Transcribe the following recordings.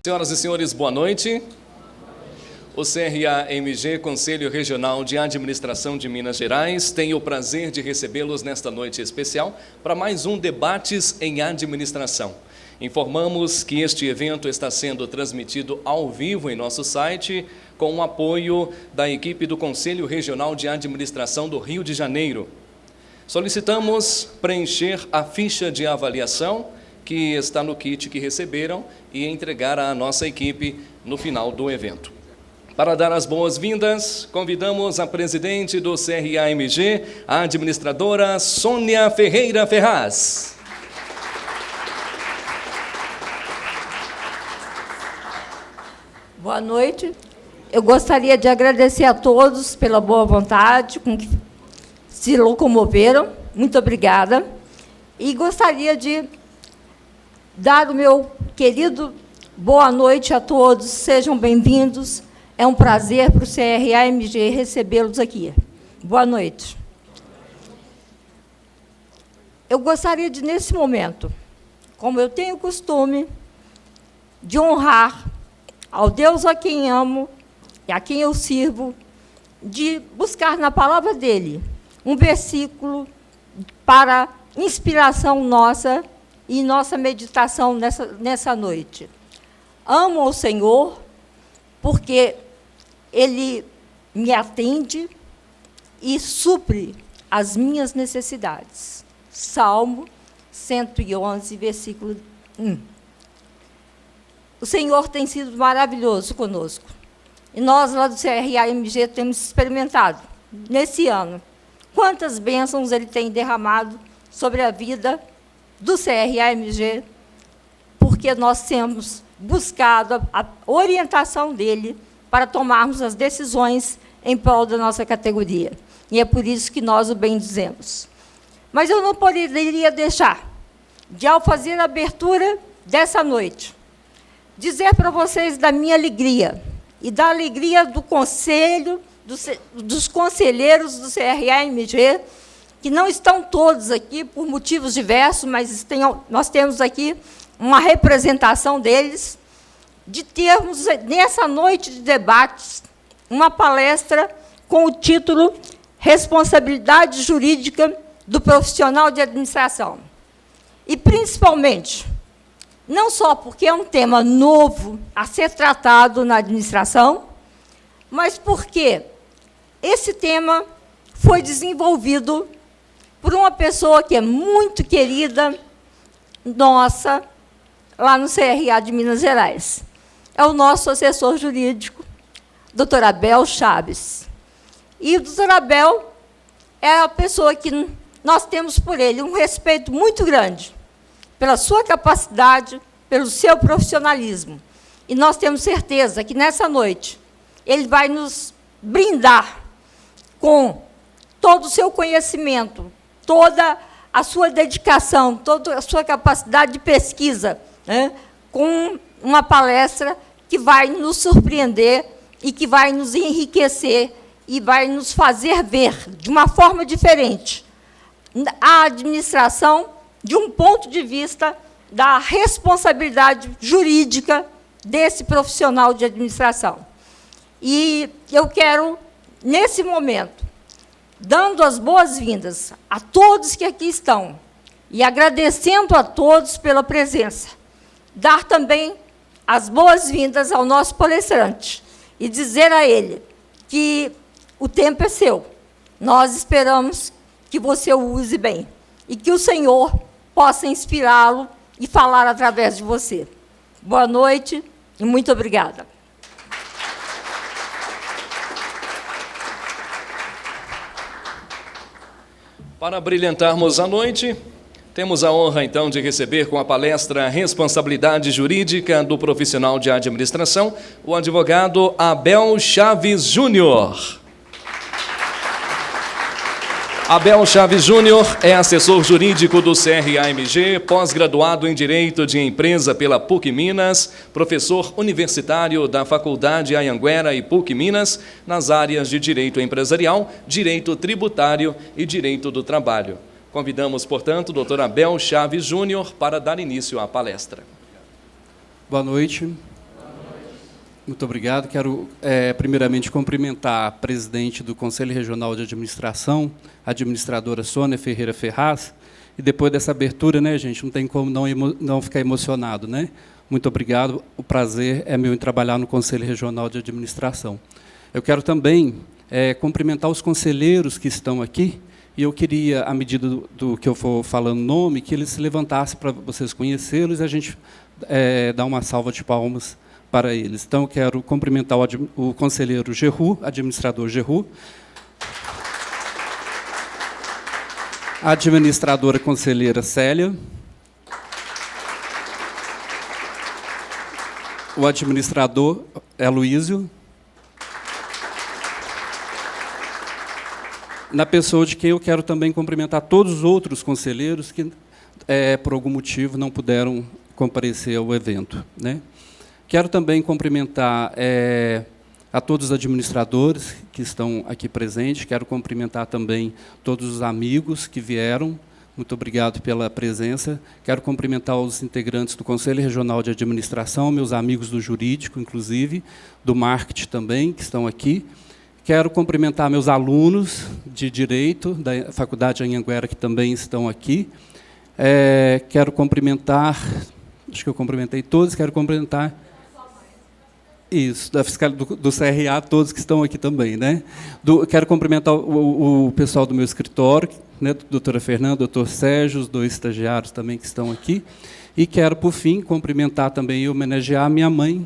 Senhoras e senhores, boa noite. O CRA-MG, Conselho Regional de Administração de Minas Gerais, tem o prazer de recebê-los nesta noite especial para mais um Debates em Administração. Informamos que este evento está sendo transmitido ao vivo em nosso site, com o apoio da equipe do Conselho Regional de Administração do Rio de Janeiro. Solicitamos preencher a ficha de avaliação que está no kit que receberam e entregar à nossa equipe no final do evento. Para dar as boas-vindas, convidamos a presidente do CRA-MG, a administradora Sônia Ferreira Ferraz. Boa noite. Eu gostaria de agradecer a todos pela boa vontade com que se locomoveram. Muito obrigada. E gostaria de dar o meu querido boa noite a todos. Sejam bem-vindos. É um prazer para o CRA-MG recebê-los aqui. Boa noite. Eu gostaria de, nesse momento, como eu tenho o costume, de honrar ao Deus a quem amo e a quem eu sirvo, de buscar na palavra dele um versículo para inspiração nossa e nossa meditação nessa noite. Amo ao Senhor porque Ele me atende e supre as minhas necessidades. Salmo 111, versículo 1. O Senhor tem sido maravilhoso conosco. E nós, lá do CRA-MG, temos experimentado, nesse ano, quantas bênçãos Ele tem derramado sobre a vida do CRA-MG, porque nós temos buscado a orientação dEle para tomarmos as decisões em prol da nossa categoria. E é por isso que nós o bendizemos. Mas eu não poderia deixar de, ao fazer a abertura dessa noite, dizer para vocês da minha alegria e da alegria do conselho, dos conselheiros do CRA-MG, que não estão todos aqui por motivos diversos, mas nós temos aqui uma representação deles, de termos, nessa noite de debates, uma palestra com o título Responsabilidade Jurídica do Profissional de Administração. E, principalmente, não só porque é um tema novo a ser tratado na administração, mas porque esse tema foi desenvolvido por uma pessoa que é muito querida, nossa, lá no CRA de Minas Gerais. É o nosso assessor jurídico, doutor Abel Chaves. E o doutor Abel é a pessoa que nós temos por ele um respeito muito grande, pela sua capacidade, pelo seu profissionalismo. E nós temos certeza que, nessa noite, ele vai nos brindar com todo o seu conhecimento, toda a sua dedicação, toda a sua capacidade de pesquisa, né, com uma palestra que vai nos surpreender e que vai nos enriquecer e vai nos fazer ver, de uma forma diferente, a administração de um ponto de vista da responsabilidade jurídica desse profissional de administração. E eu quero, nesse momento, dando as boas-vindas a todos que aqui estão e agradecendo a todos pela presença, dar também as boas-vindas ao nosso palestrante e dizer a ele que o tempo é seu. Nós esperamos que você o use bem e que o Senhor possa inspirá-lo e falar através de você. Boa noite e muito obrigada. Para brilhantarmos a noite, temos a honra, então, de receber com a palestra Responsabilidade Jurídica do Profissional de Administração, o advogado Abel Chaves Júnior. Abel Chaves Júnior é assessor jurídico do CRA-MG, pós-graduado em Direito de Empresa pela PUC Minas, professor universitário da Faculdade Anhanguera e PUC Minas, nas áreas de Direito Empresarial, Direito Tributário e Direito do Trabalho. Convidamos, portanto, o Dr. Abel Chaves Júnior para dar início à palestra. Boa noite. Muito obrigado. Quero, primeiramente, cumprimentar a presidente do Conselho Regional de Administração, a administradora Sônia Ferreira Ferraz. E, depois dessa abertura, né, gente, não tem como não ficar emocionado, né? Muito obrigado. O prazer é meu em trabalhar no Conselho Regional de Administração. Eu quero também cumprimentar os conselheiros que estão aqui, e eu queria, à medida do que eu for falando o nome, que eles se levantassem para vocês conhecê-los e a gente dar uma salva de palmas para eles. Então, eu quero cumprimentar o conselheiro Geru, administrador Geru, a administradora conselheira Célia, o administrador Heloísio, na pessoa de quem eu quero também cumprimentar todos os outros conselheiros que, por algum motivo, não puderam comparecer ao evento, né? Quero também cumprimentar a todos os administradores que estão aqui presentes, quero cumprimentar também todos os amigos que vieram, muito obrigado pela presença, quero cumprimentar os integrantes do Conselho Regional de Administração, meus amigos do jurídico, inclusive, do marketing também, que estão aqui. Quero cumprimentar meus alunos de Direito da Faculdade Anhanguera, que também estão aqui. Quero cumprimentar, acho que eu cumprimentei todos, quero cumprimentar... Isso, da fiscal do CRA, todos que estão aqui também, né? Quero cumprimentar o pessoal do meu escritório, né? Doutora Fernanda, doutor Sérgio, os 2 estagiários também que estão aqui. E quero, por fim, cumprimentar também e homenagear a minha mãe,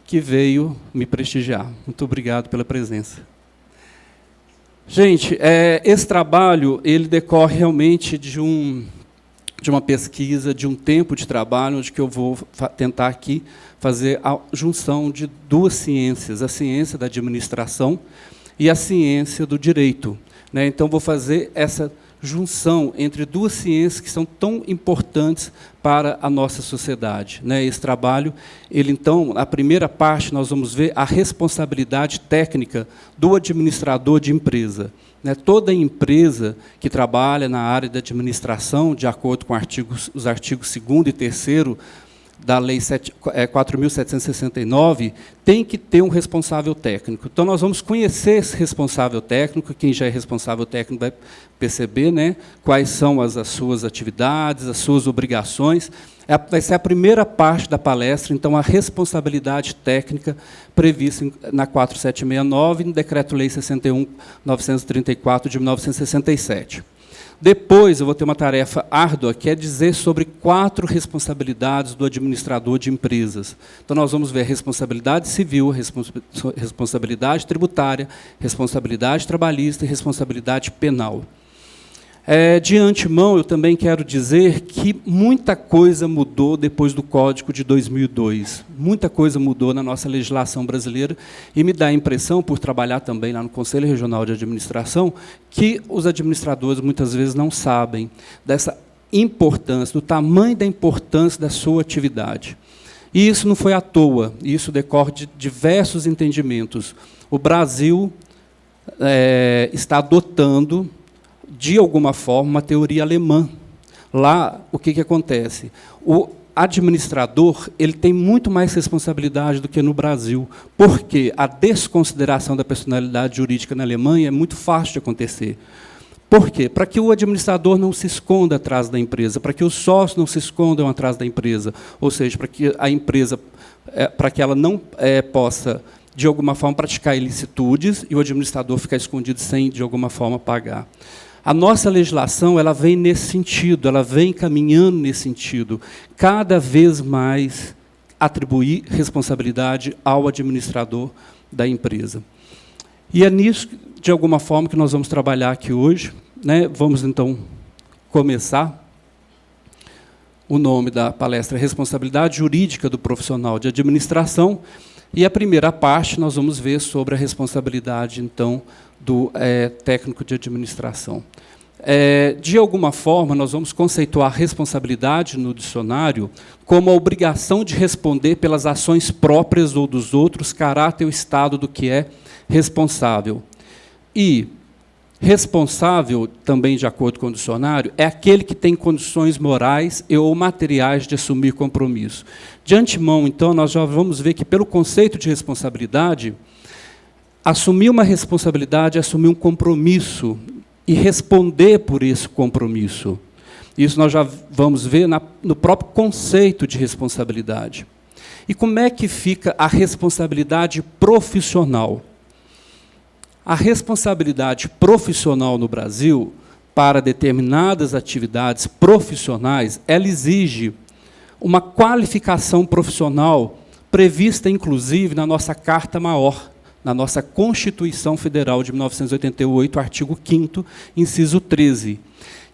que veio me prestigiar. Muito obrigado pela presença. Gente, esse trabalho ele decorre realmente de uma pesquisa, de um tempo de trabalho, onde que eu vou tentar aqui fazer a junção de 2 ciências, a ciência da administração e a ciência do direito, né? Então, vou fazer essa junção entre 2 ciências que são tão importantes para a nossa sociedade, né? Esse trabalho, então, a primeira parte, nós vamos ver a responsabilidade técnica do administrador de empresa. Toda empresa que trabalha na área da administração, de acordo com os artigos 2º e 3º da Lei 4.769, tem que ter um responsável técnico. Então, nós vamos conhecer esse responsável técnico, quem já é responsável técnico vai perceber, né, quais são as suas atividades, as suas obrigações. Vai ser a primeira parte da palestra, então, a responsabilidade técnica prevista na 4769 e no Decreto-Lei 61.934, de 1967. Depois, eu vou ter uma tarefa árdua, que é dizer sobre 4 responsabilidades do administrador de empresas. Então, nós vamos ver a responsabilidade civil, responsabilidade tributária, responsabilidade trabalhista e responsabilidade penal. De antemão, eu também quero dizer que muita coisa mudou depois do Código de 2002. Muita coisa mudou na nossa legislação brasileira e me dá a impressão, por trabalhar também lá no Conselho Regional de Administração, que os administradores muitas vezes não sabem dessa importância, do tamanho da importância da sua atividade. E isso não foi à toa, isso decorre de diversos entendimentos. O Brasil está adotando, de alguma forma, uma teoria alemã. Lá, o que acontece? O administrador ele tem muito mais responsabilidade do que no Brasil, porque a desconsideração da personalidade jurídica na Alemanha é muito fácil de acontecer. Por quê? Para que o administrador não se esconda atrás da empresa, para que os sócios não se escondam atrás da empresa, ou seja, para que a empresa, para que ela não possa, de alguma forma, praticar ilicitudes e o administrador ficar escondido sem, de alguma forma, pagar. A nossa legislação ela vem nesse sentido, ela vem caminhando nesse sentido, cada vez mais atribuir responsabilidade ao administrador da empresa. E é nisso, de alguma forma, que nós vamos trabalhar aqui hoje, né? Vamos, então, começar. O nome da palestra é Responsabilidade Jurídica do Profissional de Administração, e a primeira parte nós vamos ver sobre a responsabilidade, então, do técnico de administração. De alguma forma, nós vamos conceituar responsabilidade no dicionário como a obrigação de responder pelas ações próprias ou dos outros, caráter ou estado do que é responsável. E Responsável, também de acordo com o dicionário, é aquele que tem condições morais e ou materiais de assumir compromisso. De antemão, então, nós já vamos ver que, pelo conceito de responsabilidade, assumir uma responsabilidade é assumir um compromisso e responder por esse compromisso. Isso nós já vamos ver no próprio conceito de responsabilidade. E como é que fica a responsabilidade profissional? A responsabilidade profissional no Brasil, para determinadas atividades profissionais, ela exige uma qualificação profissional prevista, inclusive, na nossa Carta Maior, na nossa Constituição Federal de 1988, artigo 5º, inciso 13.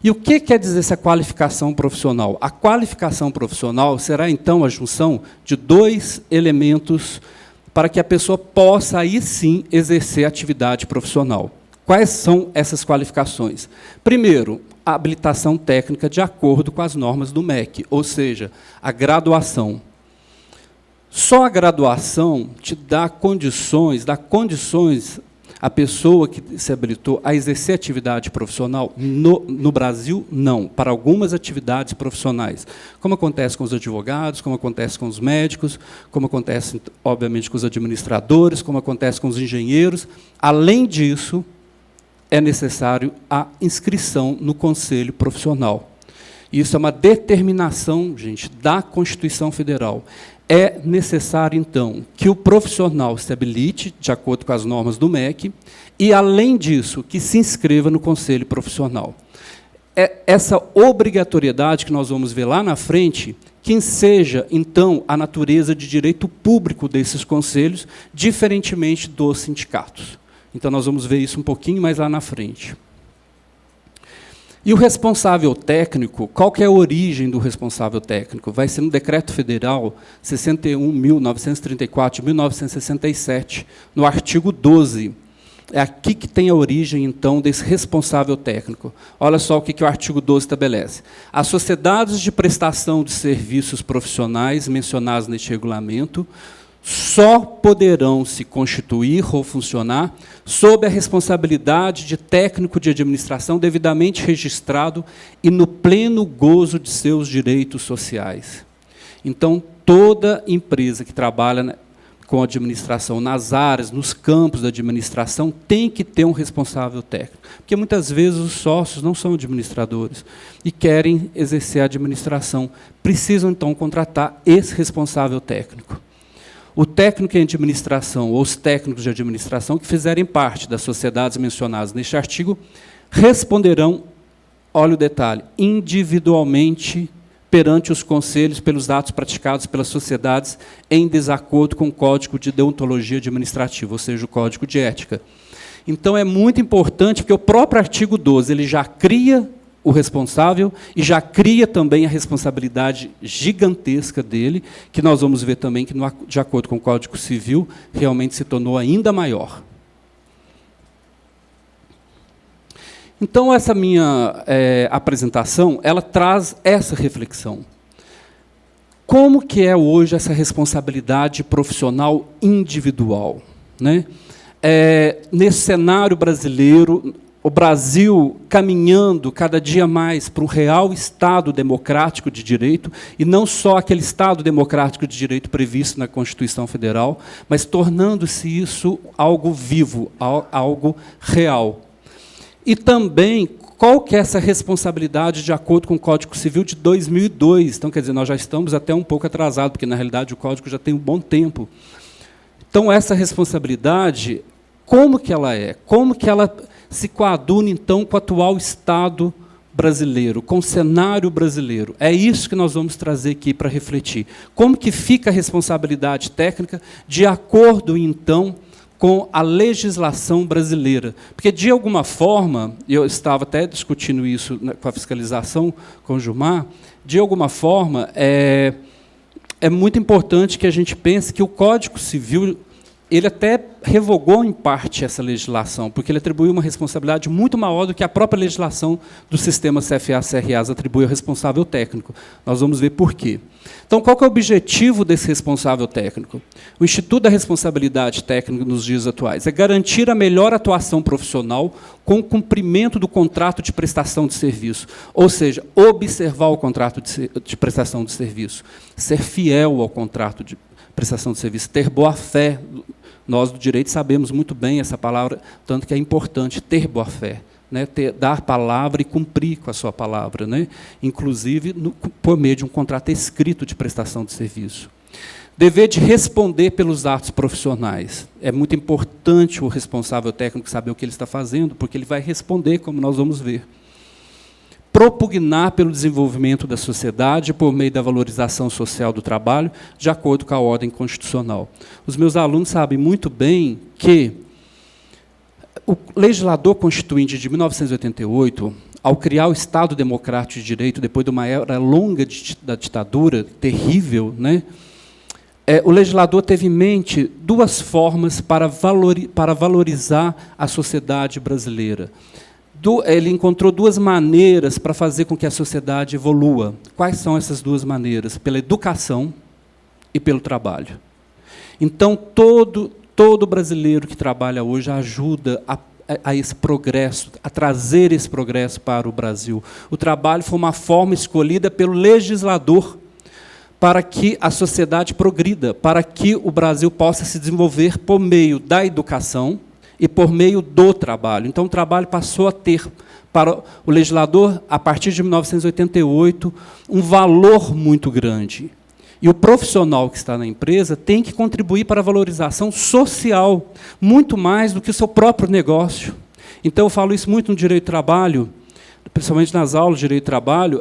E o que quer dizer essa qualificação profissional? A qualificação profissional será, então, a junção de 2 elementos para que a pessoa possa, aí sim, exercer atividade profissional. Quais são essas qualificações? Primeiro, a habilitação técnica de acordo com as normas do MEC, ou seja, a graduação. Só a graduação te dá condições a pessoa que se habilitou a exercer atividade profissional no Brasil, não, para algumas atividades profissionais, como acontece com os advogados, como acontece com os médicos, como acontece, obviamente, com os administradores, como acontece com os engenheiros. Além disso, é necessário a inscrição no Conselho Profissional. Isso é uma determinação, gente, da Constituição Federal. É necessário, então, que o profissional se habilite, de acordo com as normas do MEC, e, além disso, que se inscreva no Conselho Profissional. É essa obrigatoriedade que nós vamos ver lá na frente, que enseja, então, a natureza de direito público desses conselhos, diferentemente dos sindicatos. Então, nós vamos ver isso um pouquinho mais lá na frente. E o responsável técnico, qual que é a origem do responsável técnico? Vai ser no Decreto Federal 61.934, de 1967, no artigo 12. É aqui que tem a origem, então, desse responsável técnico. Olha só o que o artigo 12 estabelece. As sociedades de prestação de serviços profissionais mencionadas neste regulamento só poderão se constituir ou funcionar sob a responsabilidade de técnico de administração devidamente registrado e no pleno gozo de seus direitos sociais. Então, toda empresa que trabalha com administração nas áreas, nos campos da administração, tem que ter um responsável técnico. Porque, muitas vezes, os sócios não são administradores e querem exercer a administração. Precisam, então, contratar esse responsável técnico. O técnico em administração, ou os técnicos de administração que fizerem parte das sociedades mencionadas neste artigo, responderão, olha o detalhe, individualmente perante os conselhos pelos atos praticados pelas sociedades em desacordo com o Código de Deontologia Administrativa, ou seja, o Código de Ética. Então, é muito importante, porque o próprio artigo 12 ele já cria o responsável e já cria também a responsabilidade gigantesca dele, que nós vamos ver também que, de acordo com o Código Civil, realmente se tornou ainda maior. Então, essa minha apresentação, ela traz essa reflexão. Como que é hoje essa responsabilidade profissional individual, né? Nesse cenário brasileiro, o Brasil caminhando cada dia mais para um real Estado democrático de direito, e não só aquele Estado democrático de direito previsto na Constituição Federal, mas tornando-se isso algo vivo, algo real. E também, qual que é essa responsabilidade de acordo com o Código Civil de 2002? Então, quer dizer, nós já estamos até um pouco atrasados, porque, na realidade, o Código já tem um bom tempo. Então, essa responsabilidade, como que ela é? Como que ela se coaduna, então, com o atual Estado brasileiro, com o cenário brasileiro? É isso que nós vamos trazer aqui para refletir. Como que fica a responsabilidade técnica de acordo, então, com a legislação brasileira? Porque, de alguma forma, eu estava até discutindo isso com a fiscalização, com o Gilmar, de alguma forma, é muito importante que a gente pense que o Código Civil ele até revogou, em parte, essa legislação, porque ele atribuiu uma responsabilidade muito maior do que a própria legislação do sistema CFA-CRAs atribui ao responsável técnico. Nós vamos ver por quê. Então, qual que é o objetivo desse responsável técnico? O Instituto da Responsabilidade Técnica nos dias atuais é garantir a melhor atuação profissional com o cumprimento do contrato de prestação de serviço, ou seja, observar o contrato de prestação de serviço, ser fiel ao contrato de prestação de serviço, ter boa-fé. Nós, do direito, sabemos muito bem essa palavra, tanto que é importante ter boa-fé, né? Dar palavra e cumprir com a sua palavra, né? Inclusive por meio de um contrato escrito de prestação de serviço. Dever de responder pelos atos profissionais. É muito importante o responsável técnico saber o que ele está fazendo, porque ele vai responder, como nós vamos ver. Propugnar pelo desenvolvimento da sociedade por meio da valorização social do trabalho, de acordo com a ordem constitucional. Os meus alunos sabem muito bem que o legislador constituinte de 1988, ao criar o Estado Democrático de Direito, depois de uma era longa da ditadura, terrível, né, o legislador teve em mente duas formas para valorizar a sociedade brasileira. Ele encontrou duas maneiras para fazer com que a sociedade evolua. Quais são essas duas maneiras? Pela educação e pelo trabalho. Então, todo brasileiro que trabalha hoje ajuda a esse progresso, a trazer esse progresso para o Brasil. O trabalho foi uma forma escolhida pelo legislador para que a sociedade progrida, para que o Brasil possa se desenvolver por meio da educação e por meio do trabalho. Então, o trabalho passou a ter, para o legislador, a partir de 1988, um valor muito grande. E o profissional que está na empresa tem que contribuir para a valorização social, muito mais do que o seu próprio negócio. Então, eu falo isso muito no direito do trabalho, principalmente nas aulas de direito do trabalho,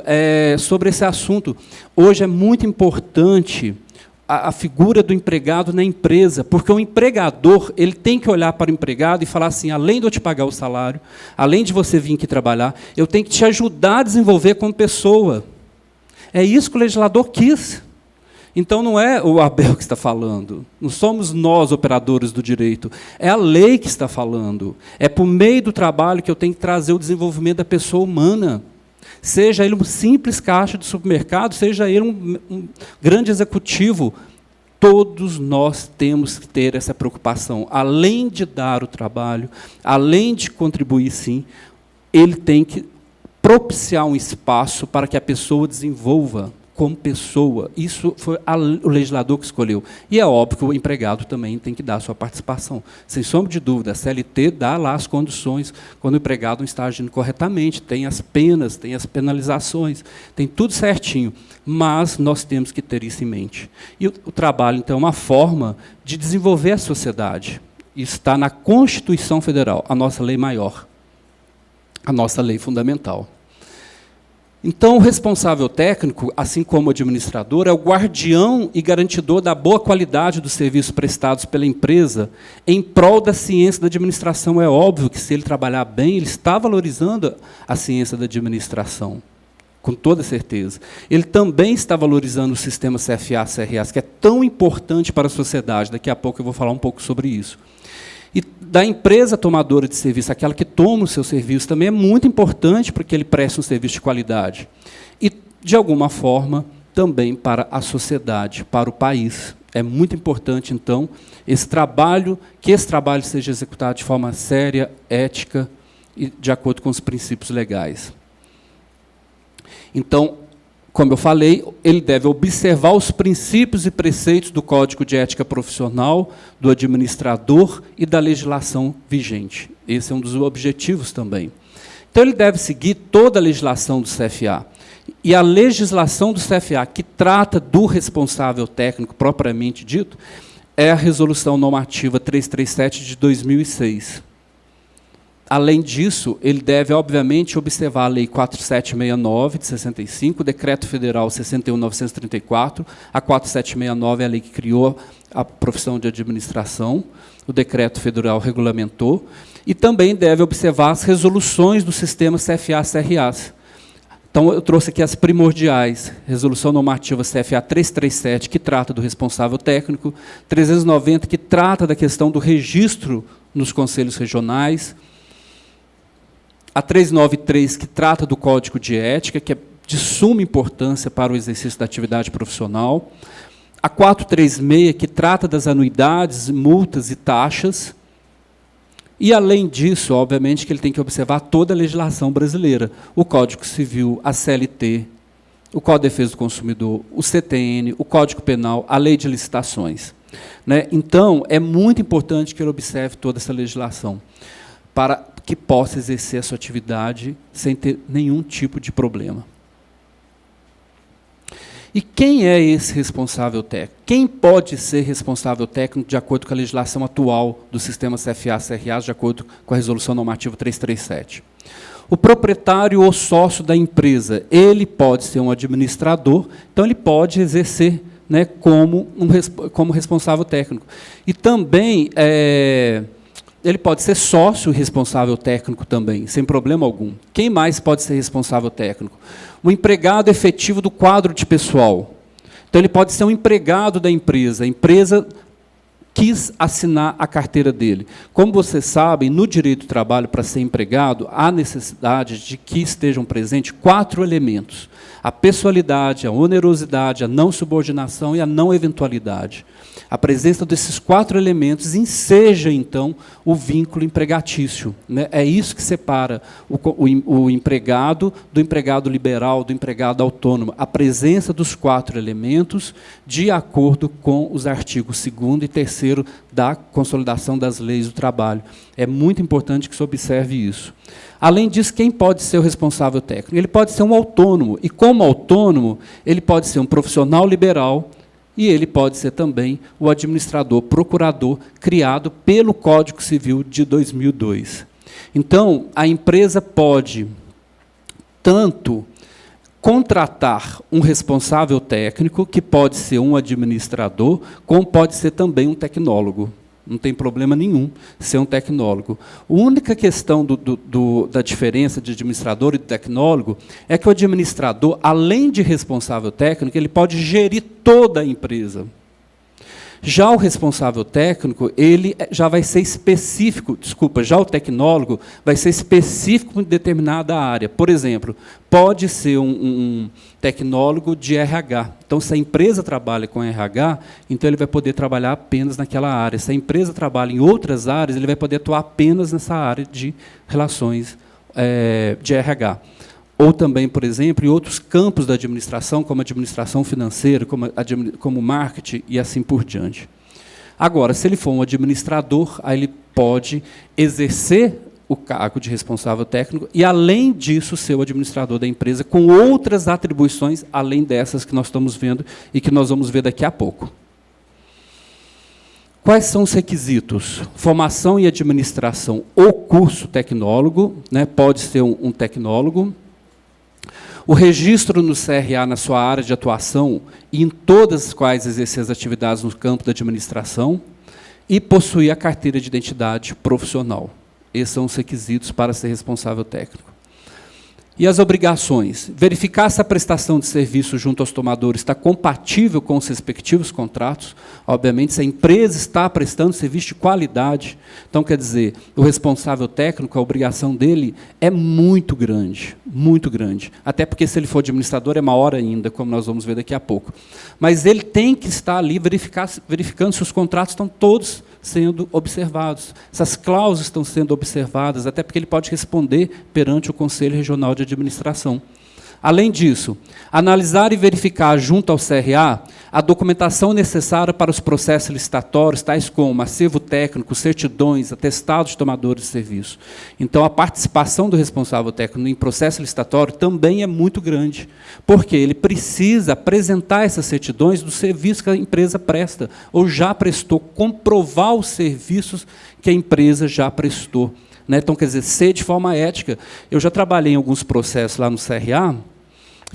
sobre esse assunto. Hoje é muito importante a figura do empregado na empresa, porque o empregador ele tem que olhar para o empregado e falar assim, além de eu te pagar o salário, além de você vir aqui trabalhar, eu tenho que te ajudar a desenvolver como pessoa. É isso que o legislador quis. Então, não é o Abel que está falando, não somos nós, operadores do direito, é a lei que está falando. É por meio do trabalho que eu tenho que trazer o desenvolvimento da pessoa humana. Seja ele um simples caixa de supermercado, seja ele um grande executivo, todos nós temos que ter essa preocupação. Além de dar o trabalho, além de contribuir, sim, ele tem que propiciar um espaço para que a pessoa desenvolva como pessoa. Isso foi o legislador que escolheu. E é óbvio que o empregado também tem que dar a sua participação. Sem sombra de dúvida, a CLT dá lá as condições quando o empregado não está agindo corretamente, tem as penas, tem as penalizações, tem tudo certinho. Mas nós temos que ter isso em mente. E o trabalho, então, é uma forma de desenvolver a sociedade. Isso está na Constituição Federal, a nossa lei maior, a nossa lei fundamental. Então, o responsável técnico, assim como o administrador, é o guardião e garantidor da boa qualidade dos serviços prestados pela empresa em prol da ciência da administração. É óbvio que, se ele trabalhar bem, ele está valorizando a ciência da administração, com toda certeza. Ele também está valorizando o sistema CFA-CRAs, que é tão importante para a sociedade. Daqui a pouco eu vou falar um pouco sobre isso. E da empresa tomadora de serviço, aquela que toma o seu serviço, também é muito importante para que ele preste um serviço de qualidade. E, de alguma forma, também para a sociedade, para o país. É muito importante, então, que esse trabalho seja executado de forma séria, ética e de acordo com os princípios legais. Então, como eu falei, ele deve observar os princípios e preceitos do Código de Ética Profissional, do administrador e da legislação vigente. Esse é um dos objetivos também. Então, ele deve seguir toda a legislação do CFA. E a legislação do CFA, que trata do responsável técnico propriamente dito, é a Resolução Normativa 337 de 2006. Além disso, ele deve, obviamente, observar a Lei 4769, de 65, o Decreto Federal 61.934, a 4769 é a lei que criou a profissão de administração, o Decreto Federal regulamentou, e também deve observar as resoluções do sistema CFA-CRAs. Então, eu trouxe aqui as primordiais. Resolução normativa CFA 337, que trata do responsável técnico, 390, que trata da questão do registro nos conselhos regionais, a 393, que trata do Código de Ética, que é de suma importância para o exercício da atividade profissional, a 436, que trata das anuidades, multas e taxas, e, além disso, obviamente, que ele tem que observar toda a legislação brasileira, o Código Civil, a CLT, o Código de Defesa do Consumidor, o CTN, o Código Penal, a Lei de Licitações. Né? Então, é muito importante que ele observe toda essa legislação, para que possa exercer a sua atividade sem ter nenhum tipo de problema. E quem é esse responsável técnico? Quem pode ser responsável técnico de acordo com a legislação atual do sistema CFA-CRA, de acordo com a Resolução Normativa 337? O proprietário ou sócio da empresa, ele pode ser um administrador, então ele pode exercer, né, como responsável técnico. E também ele pode ser sócio responsável técnico também, sem problema algum. Quem mais pode ser responsável técnico? O empregado efetivo do quadro de pessoal. Então, ele pode ser um empregado da empresa. A empresa quis assinar a carteira dele. Como vocês sabem, no direito do trabalho, para ser empregado, há necessidade de que estejam presentes 4 elementos: a pessoalidade, a onerosidade, a não subordinação e a não eventualidade. A presença desses 4 elementos enseja, então, o vínculo empregatício. Né? É isso que separa o empregado do empregado liberal, do empregado autônomo. A presença dos 4 elementos, de acordo com os artigos 2º e 3º da Consolidação das Leis do Trabalho. É muito importante que se observe isso. Além disso, quem pode ser o responsável técnico? Ele pode ser um autônomo, e como autônomo, ele pode ser um profissional liberal, e ele pode ser também o administrador, procurador, criado pelo Código Civil de 2002. Então, a empresa pode tanto contratar um responsável técnico, que pode ser um administrador, como pode ser também um tecnólogo. Não tem problema nenhum ser um tecnólogo. A única questão da diferença de administrador e de tecnólogo é que o administrador, além de responsável técnico, ele pode gerir toda a empresa. Já o responsável técnico, ele já vai ser específico, já o tecnólogo vai ser específico em determinada área. Por exemplo, pode ser um tecnólogo de RH. Então, se a empresa trabalha com RH, então ele vai poder trabalhar apenas naquela área. Se a empresa trabalha em outras áreas, ele vai poder atuar apenas nessa área de relações de RH. Ou também, por exemplo, em outros campos da administração, como administração financeira, como marketing e assim por diante. Agora, se ele for um administrador, aí ele pode exercer o cargo de responsável técnico e, além disso, ser o administrador da empresa, com outras atribuições, além dessas que nós estamos vendo e que nós vamos ver daqui a pouco. Quais são os requisitos? Formação e administração ou curso tecnólogo, né, pode ser um tecnólogo. O registro no CRA na sua área de atuação e em todas as quais exercer as atividades no campo da administração e possuir a carteira de identidade profissional. Esses são os requisitos para ser responsável técnico. E as obrigações? Verificar se a prestação de serviço junto aos tomadores está compatível com os respectivos contratos. Obviamente, se a empresa está prestando serviço de qualidade. Então, quer dizer, o responsável técnico, a obrigação dele é muito grande. Muito grande. Até porque, se ele for administrador, é maior ainda, como nós vamos ver daqui a pouco. Mas ele tem que estar ali verificando se os contratos estão todos sendo observados. Essas cláusulas estão sendo observadas, até porque ele pode responder perante o Conselho Regional de Administração. Além disso, analisar e verificar junto ao CRA a documentação necessária para os processos licitatórios, tais como acervo técnico, certidões, atestados de tomadores de serviço. Então, a participação do responsável técnico em processo licitatório também é muito grande, porque ele precisa apresentar essas certidões do serviço que a empresa presta, ou já prestou, comprovar os serviços que a empresa já prestou. Então, quer dizer, ser de forma ética. Eu já trabalhei em alguns processos lá no CRA,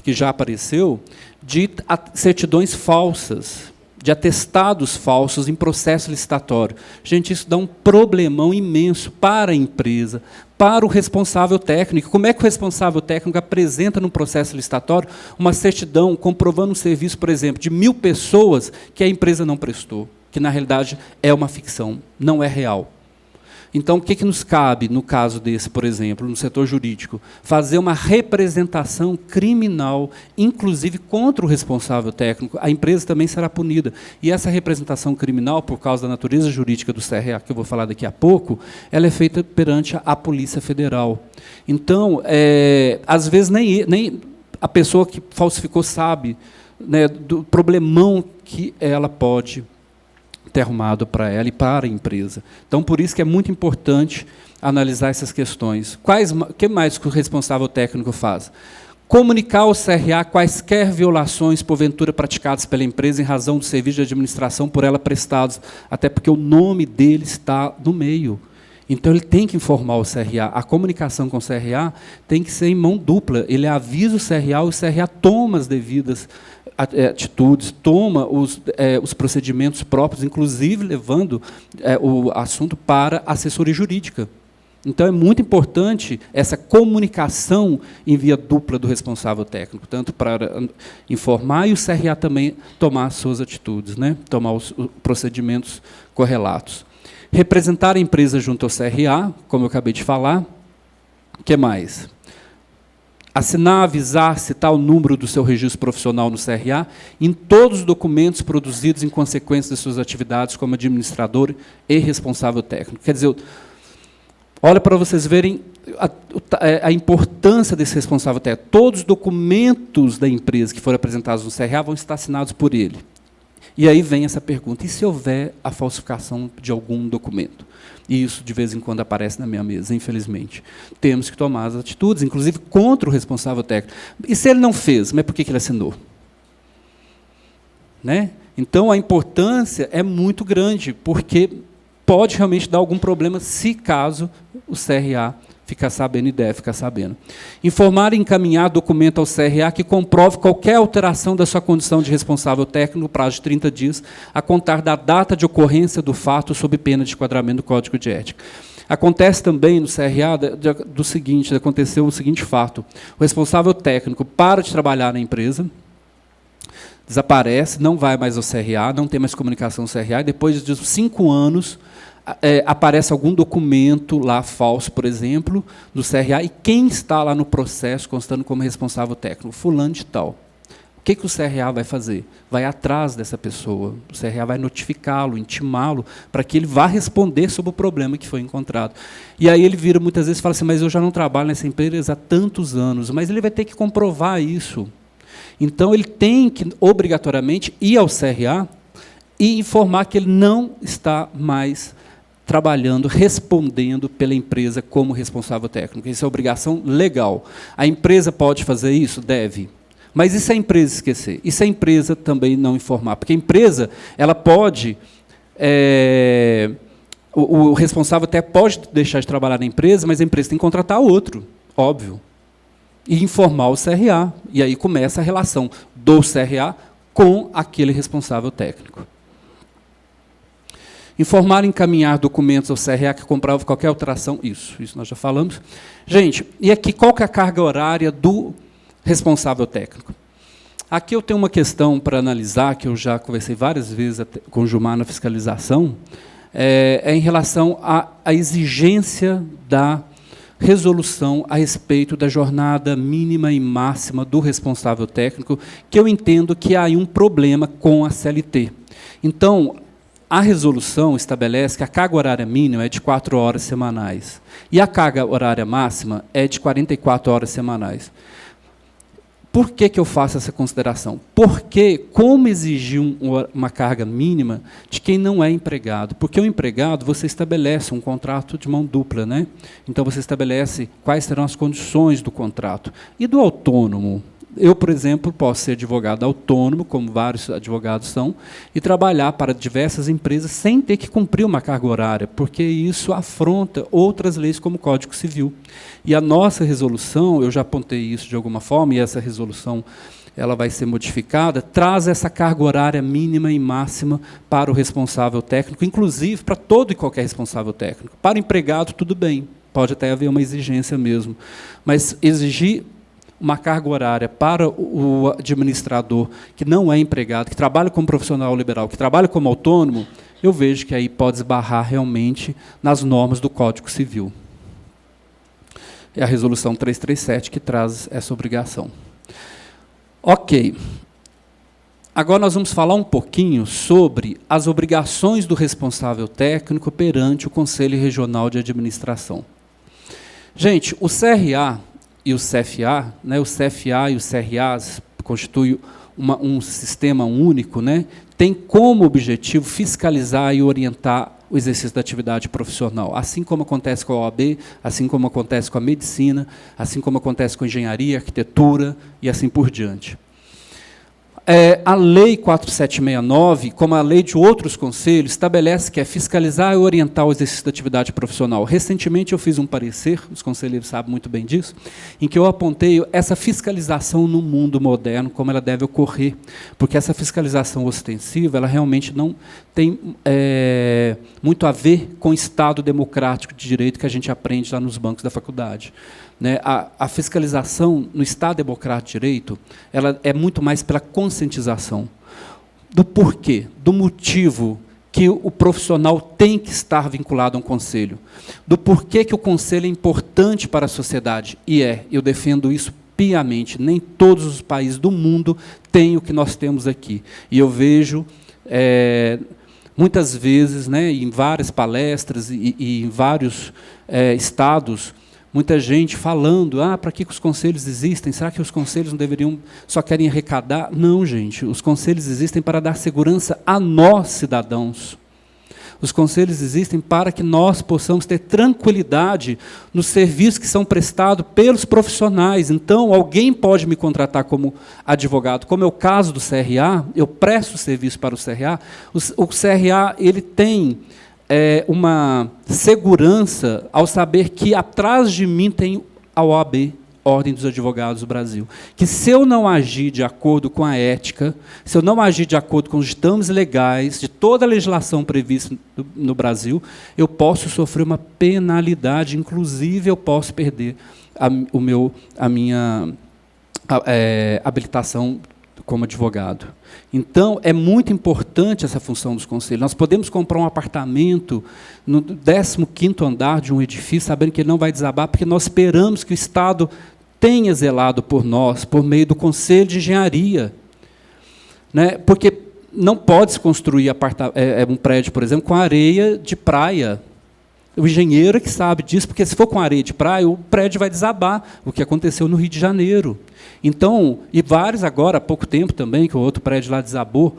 que já apareceu, de certidões falsas. de atestados falsos em processo licitatório. Gente, isso dá um problemão imenso para a empresa, para o responsável técnico. Como é que o responsável técnico apresenta no processo licitatório uma certidão comprovando um serviço, por exemplo, de 1.000 pessoas que a empresa não prestou, que, na realidade, é uma ficção, não é real? Então, o que nos cabe, no caso desse, por exemplo, no setor jurídico? Fazer uma representação criminal, inclusive contra o responsável técnico. A empresa também será punida. E essa representação criminal, por causa da natureza jurídica do CRA, que eu vou falar daqui a pouco, ela é feita perante a Polícia Federal. Então, às vezes, nem a pessoa que falsificou sabe, né, do problemão que ela pode ter arrumado para ela e para a empresa. Então, por isso que é muito importante analisar essas questões. O que mais que o responsável técnico faz? Comunicar ao CRA quaisquer violações, porventura, praticadas pela empresa em razão do serviço de administração por ela prestados, até porque o nome dele está no meio. Então, ele tem que informar o CRA. A comunicação com o CRA tem que ser em mão dupla. Ele avisa o CRA, o CRA toma as devidas atitudes, toma os procedimentos próprios, inclusive levando o assunto para a assessoria jurídica. Então, é muito importante essa comunicação em via dupla do responsável técnico, tanto para informar e o CRA também tomar as suas atitudes, né? Tomar os procedimentos correlatos. Representar a empresa junto ao CRA, como eu acabei de falar. O que mais? Assinar, avisar, citar o número do seu registro profissional no CRA em todos os documentos produzidos em consequência das suas atividades como administrador e responsável técnico. Quer dizer, olha para vocês verem a importância desse responsável técnico. Todos os documentos da empresa que forem apresentados no CRA vão estar assinados por ele. E aí vem essa pergunta, e se houver a falsificação de algum documento? E isso, de vez em quando, aparece na minha mesa, infelizmente. Temos que tomar as atitudes, inclusive contra o responsável técnico. E se ele não fez, mas por que ele assinou? Né? Então, a importância é muito grande, porque pode realmente dar algum problema, se caso o CRA ficar sabendo e deve ficar sabendo. Informar e encaminhar documento ao CRA que comprove qualquer alteração da sua condição de responsável técnico no prazo de 30 dias, a contar da data de ocorrência do fato sob pena de enquadramento do Código de Ética. Acontece também no CRA aconteceu o seguinte fato: o responsável técnico para de trabalhar na empresa, desaparece, não vai mais ao CRA, não tem mais comunicação com o CRA, e depois de 5 anos, aparece algum documento lá falso, por exemplo, do CRA, e quem está lá no processo constando como responsável técnico? Fulano de tal. O que o CRA vai fazer? Vai atrás dessa pessoa. O CRA vai notificá-lo, intimá-lo, para que ele vá responder sobre o problema que foi encontrado. E aí ele vira muitas vezes e fala assim, mas eu já não trabalho nessa empresa há tantos anos, mas ele vai ter que comprovar isso. Então, ele tem que, obrigatoriamente, ir ao CRA e informar que ele não está mais trabalhando, respondendo pela empresa como responsável técnico. Isso é obrigação legal. A empresa pode fazer isso? Deve. Mas e se a empresa esquecer? E se a empresa também não informar? Porque a empresa, ela pode... o responsável até pode deixar de trabalhar na empresa, mas a empresa tem que contratar outro, óbvio. E informar o CRA. E aí começa a relação do CRA com aquele responsável técnico. Informar e encaminhar documentos ao CRA que comprova qualquer alteração, isso nós já falamos. Gente, e aqui qual que é a carga horária do responsável técnico? Aqui eu tenho uma questão para analisar, que eu já conversei várias vezes com o Gilmar na fiscalização, em relação à exigência da resolução a respeito da jornada mínima e máxima do responsável técnico, que eu entendo que há aí um problema com a CLT. Então, a resolução estabelece que a carga horária mínima é de 4 horas semanais e a carga horária máxima é de 44 horas semanais. Por que eu faço essa consideração? Porque como exigir uma carga mínima de quem não é empregado? Porque o empregado, você estabelece um contrato de mão dupla, né? Então, você estabelece quais serão as condições do contrato. E do autônomo? Eu, por exemplo, posso ser advogado autônomo, como vários advogados são, e trabalhar para diversas empresas sem ter que cumprir uma carga horária, porque isso afronta outras leis como o Código Civil. E a nossa resolução, eu já apontei isso de alguma forma, e essa resolução ela vai ser modificada, traz essa carga horária mínima e máxima para o responsável técnico, inclusive para todo e qualquer responsável técnico. Para o empregado, tudo bem, pode até haver uma exigência mesmo, mas exigir uma carga horária para o administrador que não é empregado, que trabalha como profissional liberal, que trabalha como autônomo, eu vejo que aí pode esbarrar realmente nas normas do Código Civil. É a Resolução 337 que traz essa obrigação. Ok. Agora nós vamos falar um pouquinho sobre as obrigações do responsável técnico perante o Conselho Regional de Administração. Gente, o CRA e o CFA, né, o CFA e o CRA constituem um sistema único, né, tem como objetivo fiscalizar e orientar o exercício da atividade profissional, assim como acontece com a OAB, assim como acontece com a medicina, assim como acontece com a engenharia, arquitetura e assim por diante. A Lei 4769, como a lei de outros conselhos, estabelece que é fiscalizar e orientar o exercício da atividade profissional. Recentemente eu fiz um parecer, os conselheiros sabem muito bem disso, em que eu apontei essa fiscalização no mundo moderno, como ela deve ocorrer, porque essa fiscalização ostensiva, ela realmente não tem muito a ver com o Estado democrático de direito que a gente aprende lá nos bancos da faculdade. Né, a fiscalização no Estado democrático de direito, ela é muito mais pela conscientização do porquê, do motivo que o profissional tem que estar vinculado a um conselho, do porquê que o conselho é importante para a sociedade, e eu defendo isso piamente, nem todos os países do mundo têm o que nós temos aqui, e eu vejo muitas vezes, né, em várias palestras e em vários estados, muita gente falando, para que os conselhos existem? Será que os conselhos não deveriam, só querem arrecadar? Não, gente, os conselhos existem para dar segurança a nós, cidadãos. Os conselhos existem para que nós possamos ter tranquilidade nos serviços que são prestados pelos profissionais. Então, alguém pode me contratar como advogado, como é o caso do CRA, eu presto serviço para o CRA, o CRA ele tem uma segurança ao saber que atrás de mim tem a OAB, Ordem dos Advogados do Brasil, que se eu não agir de acordo com a ética, se eu não agir de acordo com os ditames legais de toda a legislação prevista no Brasil, eu posso sofrer uma penalidade, inclusive eu posso perder a minha habilitação como advogado. Então, é muito importante essa função dos conselhos. Nós podemos comprar um apartamento no 15º andar de um edifício, sabendo que ele não vai desabar, porque nós esperamos que o Estado tenha zelado por nós, por meio do Conselho de Engenharia. Né? Porque não pode se construir um prédio, por exemplo, com areia de praia. O engenheiro é que sabe disso, porque se for com areia de praia, o prédio vai desabar, o que aconteceu no Rio de Janeiro. Então, e vários agora, há pouco tempo também, que o outro prédio lá desabou.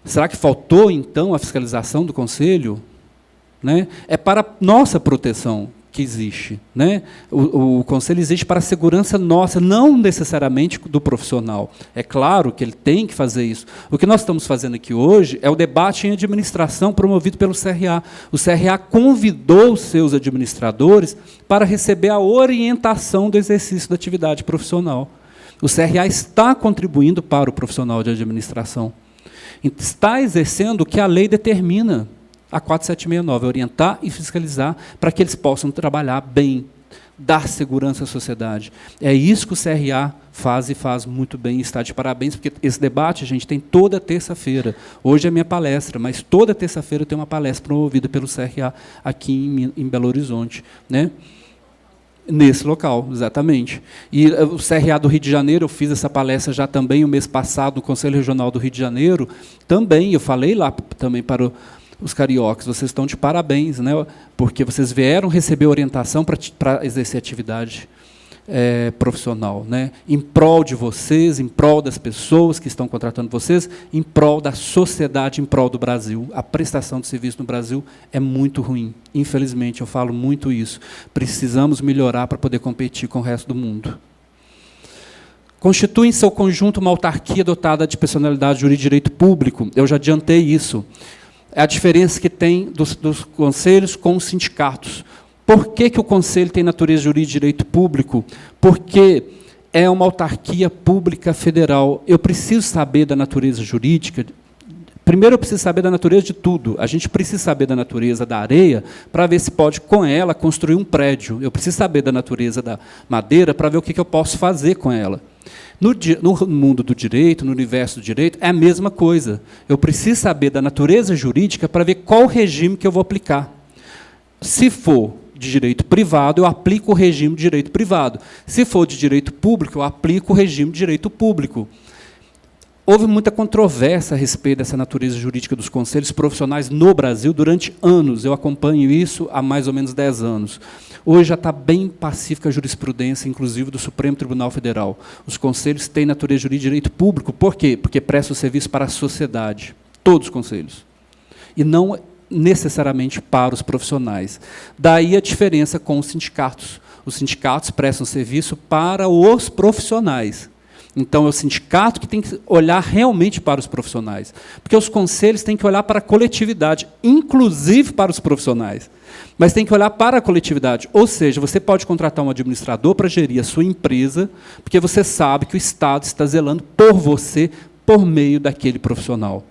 Será que faltou, então, a fiscalização do Conselho? Né? É para nossa proteção que existe. Né? O Conselho existe para a segurança nossa, não necessariamente do profissional. É claro que ele tem que fazer isso. O que nós estamos fazendo aqui hoje é o debate em administração promovido pelo CRA. O CRA convidou os seus administradores para receber a orientação do exercício da atividade profissional. O CRA está contribuindo para o profissional de administração. Está exercendo o que a lei determina. A 4769, orientar e fiscalizar para que eles possam trabalhar bem, dar segurança à sociedade. É isso que o CRA faz e faz muito bem, e está de parabéns, porque esse debate a gente tem toda terça-feira. Hoje é minha palestra, mas toda terça-feira tem uma palestra promovida pelo CRA aqui em Belo Horizonte. Né? Nesse local, exatamente. E o CRA do Rio de Janeiro, eu fiz essa palestra já também o mês passado, no Conselho Regional do Rio de Janeiro, também, eu falei lá também para os cariocas, vocês estão de parabéns, né, porque vocês vieram receber orientação para exercer atividade profissional, né, em prol de vocês, em prol das pessoas que estão contratando vocês, em prol da sociedade, em prol do Brasil. A prestação de serviço no Brasil é muito ruim. Infelizmente, eu falo muito isso. Precisamos melhorar para poder competir com o resto do mundo. Constitui em seu conjunto uma autarquia dotada de personalidade jurídica de direito público. Eu já adiantei isso. É a diferença que tem dos conselhos com os sindicatos. Por que o conselho tem natureza jurídica de direito público? Porque é uma autarquia pública federal. Eu preciso saber da natureza jurídica. Primeiro, eu preciso saber da natureza de tudo. A gente precisa saber da natureza da areia para ver se pode, com ela, construir um prédio. Eu preciso saber da natureza da madeira para ver o que eu posso fazer com ela. No mundo do direito, no universo do direito, é a mesma coisa. Eu preciso saber da natureza jurídica para ver qual regime que eu vou aplicar. Se for de direito privado, eu aplico o regime de direito privado. Se for de direito público, eu aplico o regime de direito público. Houve muita controvérsia a respeito dessa natureza jurídica dos conselhos profissionais no Brasil durante anos. Eu acompanho isso há mais ou menos 10 anos. Hoje já está bem pacífica a jurisprudência, inclusive do Supremo Tribunal Federal. Os conselhos têm natureza jurídica de direito público. Por quê? Porque prestam serviço para a sociedade. Todos os conselhos. E não necessariamente para os profissionais. Daí a diferença com os sindicatos. Os sindicatos prestam serviço para os profissionais. Então, é o sindicato que tem que olhar realmente para os profissionais. Porque os conselhos têm que olhar para a coletividade, inclusive para os profissionais. Mas tem que olhar para a coletividade. Ou seja, você pode contratar um administrador para gerir a sua empresa, porque você sabe que o Estado está zelando por você, por meio daquele profissional.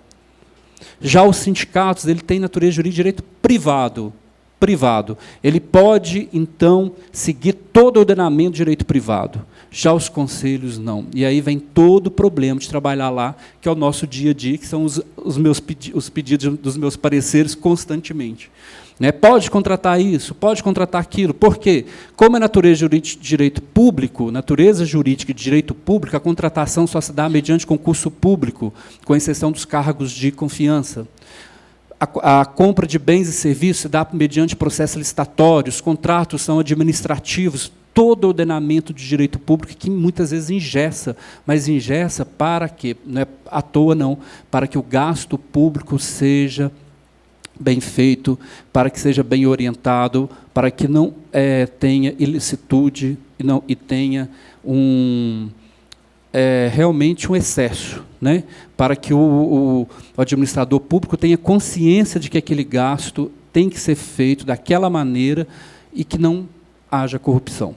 Já os sindicatos, ele tem natureza jurídica de direito privado. Ele pode, então, seguir todo o ordenamento de direito privado. Já os conselhos, não. E aí vem todo o problema de trabalhar lá, que é o nosso dia a dia, que são os pedidos dos meus pareceres constantemente. Né? Pode contratar isso, pode contratar aquilo. Por quê? Como é natureza jurídica de direito público, natureza jurídica de direito público, a contratação só se dá mediante concurso público, com exceção dos cargos de confiança. A compra de bens e serviços se dá mediante processo licitatório, os contratos são administrativos, todo o ordenamento de direito público que muitas vezes engessa, mas engessa para quê? Não é à toa, não, para que o gasto público seja bem feito, para que seja bem orientado, para que não tenha ilicitude e tenha realmente um excesso, né? Para que o administrador público tenha consciência de que aquele gasto tem que ser feito daquela maneira e que não haja corrupção.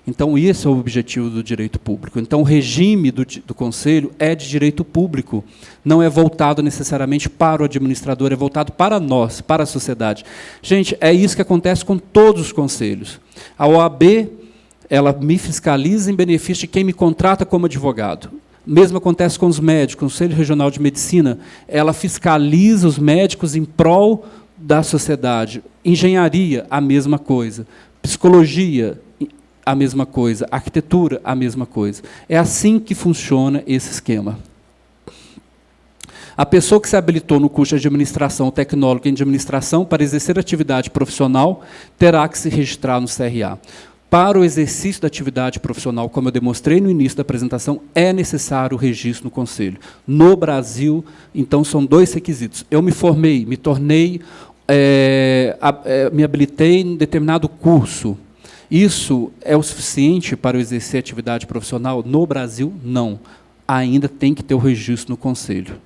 Então, esse é o objetivo do direito público. Então, o regime do Conselho é de direito público, não é voltado necessariamente para o administrador, é voltado para nós, para a sociedade. Gente, é isso que acontece com todos os conselhos. A OAB, ela me fiscaliza em benefício de quem me contrata como advogado. Mesmo acontece com os médicos. O Conselho Regional de Medicina, ela fiscaliza os médicos em prol da sociedade. Engenharia, a mesma coisa. Psicologia, a mesma coisa. Arquitetura, a mesma coisa. É assim que funciona esse esquema. A pessoa que se habilitou no curso de administração, tecnólogo em administração, para exercer atividade profissional, terá que se registrar no CRA. Para o exercício da atividade profissional, como eu demonstrei no início da apresentação, é necessário o registro no Conselho. No Brasil, então, são 2 requisitos. Eu me formei, me tornei, me habilitei em determinado curso. Isso é o suficiente para eu exercer atividade profissional? No Brasil, não. Ainda tem que ter o registro no Conselho.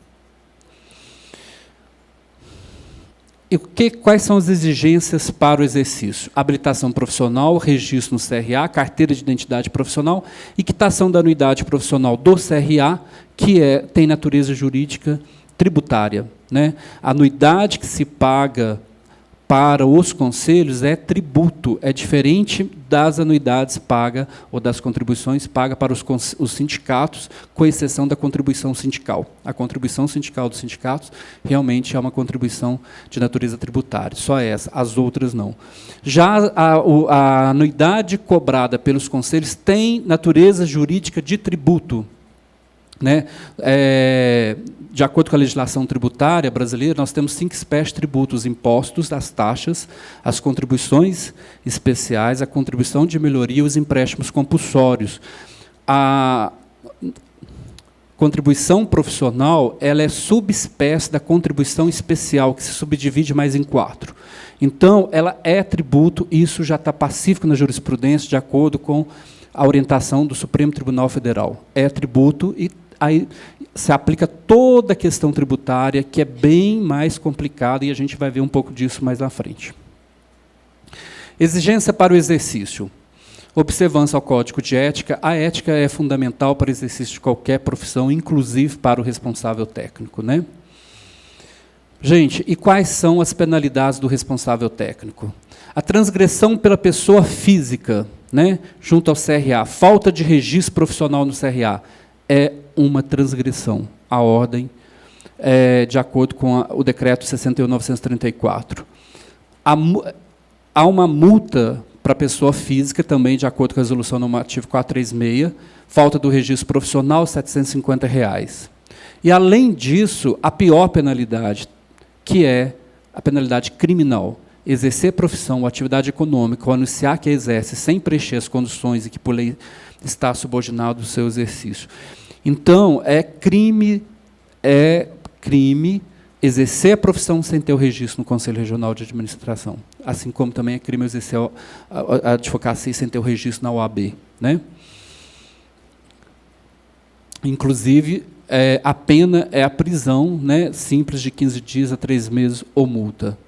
E quais são as exigências para o exercício? Habilitação profissional, registro no CRA, carteira de identidade profissional e quitação da anuidade profissional do CRA, que tem natureza jurídica tributária, né? A anuidade que se paga para os conselhos é tributo, é diferente das anuidades pagas ou das contribuições pagas para os sindicatos, com exceção da contribuição sindical. A contribuição sindical dos sindicatos realmente é uma contribuição de natureza tributária, só essa, as outras não. Já a anuidade cobrada pelos conselhos tem natureza jurídica de tributo. Né? De acordo com a legislação tributária brasileira, nós temos 5 espécies de tributos: os impostos, as taxas, as contribuições especiais, a contribuição de melhoria e os empréstimos compulsórios. A contribuição profissional ela é subespécie da contribuição especial, que se subdivide mais em 4. Então, ela é tributo, e isso já está pacífico na jurisprudência, de acordo com a orientação do Supremo Tribunal Federal. É tributo e aí se aplica toda a questão tributária, que é bem mais complicada, e a gente vai ver um pouco disso mais na frente. Exigência para o exercício. observância ao código de ética. A ética é fundamental para o exercício de qualquer profissão, inclusive para o responsável técnico, né? Gente, e quais são as penalidades do responsável técnico? A transgressão pela pessoa física, né, junto ao CRA, falta de registro profissional no CRA, é uma transgressão à ordem, de acordo com o decreto 61.934. Há uma multa para a pessoa física, também de acordo com a resolução normativa 436, falta do registro profissional, R$ 750. E, além disso, a pior penalidade, que é a penalidade criminal, exercer profissão ou atividade econômica, ou anunciar que exerce sem preencher as condições e que, por lei, está subordinado ao seu exercício. Então, é crime exercer a profissão sem ter o registro no Conselho Regional de Administração, assim como também é crime exercer a advocacia sem ter o registro na OAB, né? Inclusive, a pena é a prisão, né, simples de 15 dias a 3 meses ou multa.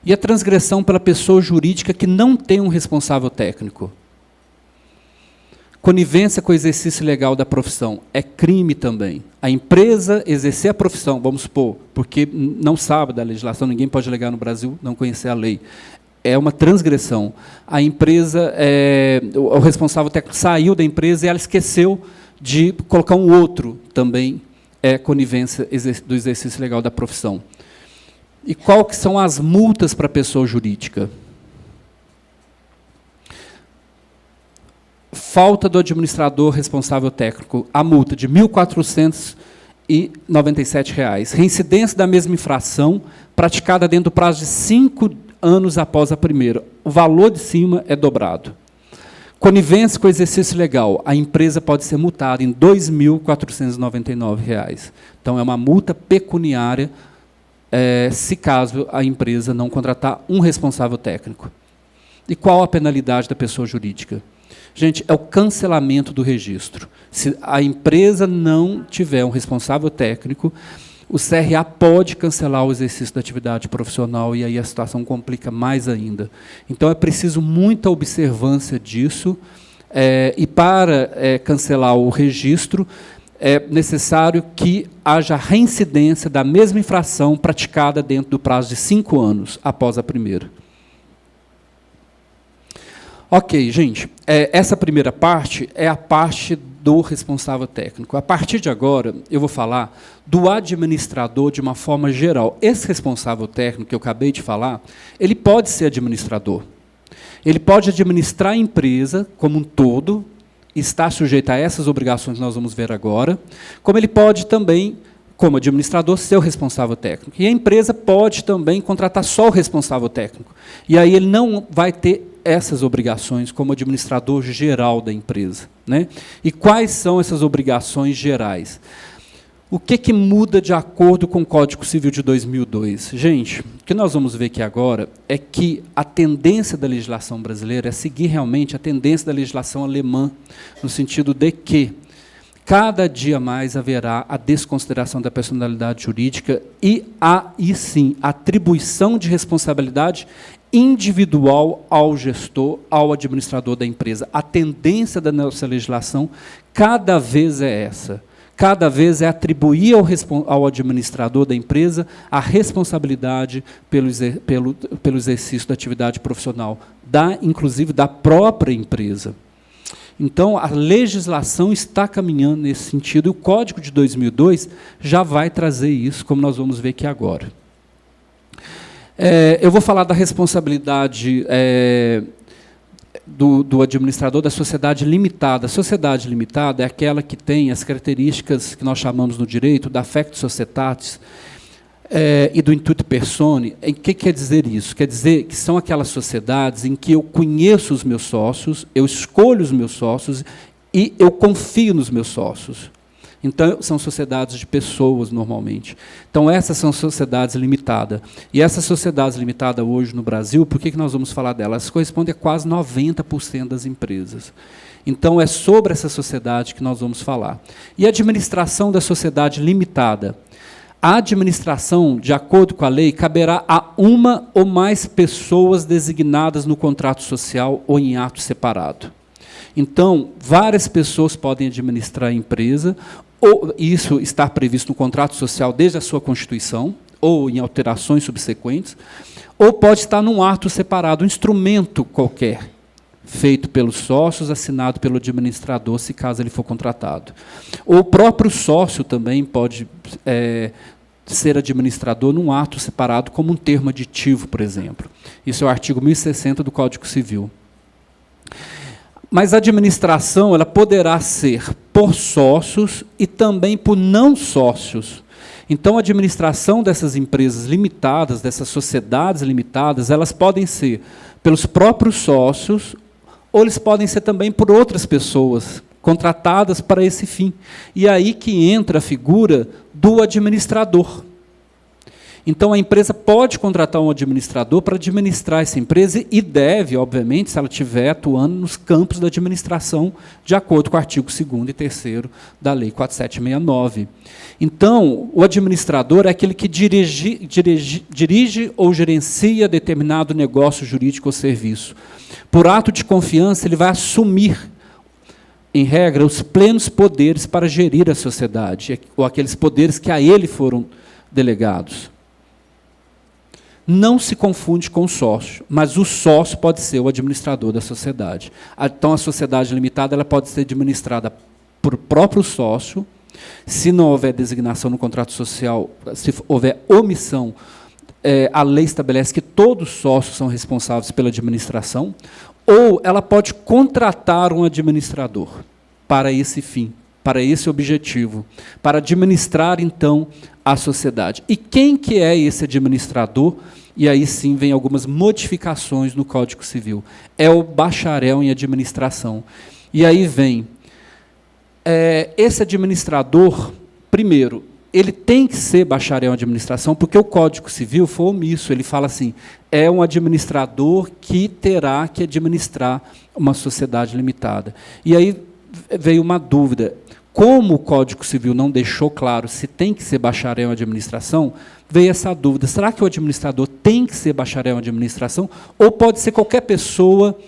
E a transgressão pela pessoa jurídica que não tem um responsável técnico. Conivência com o exercício legal da profissão é crime também. A empresa exercer a profissão, vamos supor, porque não sabe da legislação, ninguém pode alegar no Brasil não conhecer a lei. É uma transgressão. A empresa, o responsável técnico saiu da empresa e ela esqueceu de colocar um outro, também é conivência do exercício legal da profissão. E qual que são as multas para a pessoa jurídica? Falta do administrador responsável técnico, a multa de R$ 1.497. Reincidência da mesma infração, praticada dentro do prazo de 5 anos após a primeira. O valor de cima é dobrado. Conivência com o exercício legal, a empresa pode ser multada em R$ 2.499. Então, é uma multa pecuniária, se caso a empresa não contratar um responsável técnico. E qual a penalidade da pessoa jurídica? Gente, é o cancelamento do registro. Se a empresa não tiver um responsável técnico, o CRA pode cancelar o exercício da atividade profissional e aí a situação complica mais ainda. Então, é preciso muita observância disso, e para cancelar o registro, é necessário que haja reincidência da mesma infração praticada dentro do prazo de 5 anos após a primeira. Ok, gente, essa primeira parte é a parte do responsável técnico. A partir de agora, eu vou falar do administrador de uma forma geral. Esse responsável técnico que eu acabei de falar, ele pode ser administrador. Ele pode administrar a empresa como um todo, está sujeito a essas obrigações que nós vamos ver agora, como ele pode também, como administrador, ser o responsável técnico. E a empresa pode também contratar só o responsável técnico. E aí ele não vai ter essas obrigações como administrador geral da empresa, né? E quais são essas obrigações gerais? O que muda de acordo com o Código Civil de 2002? Gente, o que nós vamos ver aqui agora é que a tendência da legislação brasileira é seguir realmente a tendência da legislação alemã, no sentido de que cada dia mais haverá a desconsideração da personalidade jurídica e, aí sim, a atribuição de responsabilidade individual ao gestor, ao administrador da empresa. A tendência da nossa legislação cada vez é essa. Cada vez é atribuir ao administrador da empresa a responsabilidade pelo exercício da atividade profissional, inclusive da própria empresa. Então, a legislação está caminhando nesse sentido, e o Código de 2002 já vai trazer isso, como nós vamos ver aqui agora. Eu vou falar da responsabilidade do administrador da sociedade limitada. A sociedade limitada é aquela que tem as características que nós chamamos no direito da factus societatis e do intuito personae. O que quer dizer isso? Quer dizer que são aquelas sociedades em que eu conheço os meus sócios, eu escolho os meus sócios e eu confio nos meus sócios. Então, são sociedades de pessoas, normalmente. Então, essas são sociedades limitadas. E essas sociedades limitadas hoje no Brasil, por que nós vamos falar delas? Elas correspondem a quase 90% das empresas. Então, é sobre essa sociedade que nós vamos falar. E a administração da sociedade limitada? A administração, de acordo com a lei, caberá a uma ou mais pessoas designadas no contrato social ou em ato separado. Então, várias pessoas podem administrar a empresa, ou isso está previsto no contrato social desde a sua constituição, ou em alterações subsequentes, ou pode estar num ato separado, um instrumento qualquer, feito pelos sócios, assinado pelo administrador, se caso ele for contratado. O próprio sócio também pode ser administrador num ato separado, como um termo aditivo, por exemplo. Isso é o artigo 1060 do Código Civil. Mas a administração ela poderá ser por sócios e também por não sócios. Então, a administração dessas empresas limitadas, dessas sociedades limitadas, elas podem ser pelos próprios sócios, ou eles podem ser também por outras pessoas, contratadas para esse fim. E é aí que entra a figura do administrador. Então, a empresa pode contratar um administrador para administrar essa empresa e deve, obviamente, se ela estiver atuando nos campos da administração, de acordo com o artigo 2º e 3º da Lei 4769. Então, o administrador é aquele que dirige ou gerencia determinado negócio jurídico ou serviço. Por ato de confiança, ele vai assumir, em regra, os plenos poderes para gerir a sociedade, ou aqueles poderes que a ele foram delegados. Não se confunde com o sócio, mas o sócio pode ser o administrador da sociedade. Então, a sociedade limitada ela pode ser administrada por próprio sócio, se não houver designação no contrato social, se houver omissão, a lei estabelece que todos os sócios são responsáveis pela administração, ou ela pode contratar um administrador para esse fim, para esse objetivo, para administrar, então, a sociedade. E quem que é esse administrador? E aí sim vem algumas modificações no Código Civil. É o bacharel em administração. E aí vem, esse administrador, primeiro, ele tem que ser bacharel em administração, porque o Código Civil foi omisso, ele fala assim, é um administrador que terá que administrar uma sociedade limitada. E aí veio uma dúvida, como o Código Civil não deixou claro se tem que ser bacharel em administração, veio essa dúvida, será que o administrador tem que ser bacharel em administração, ou pode ser qualquer pessoa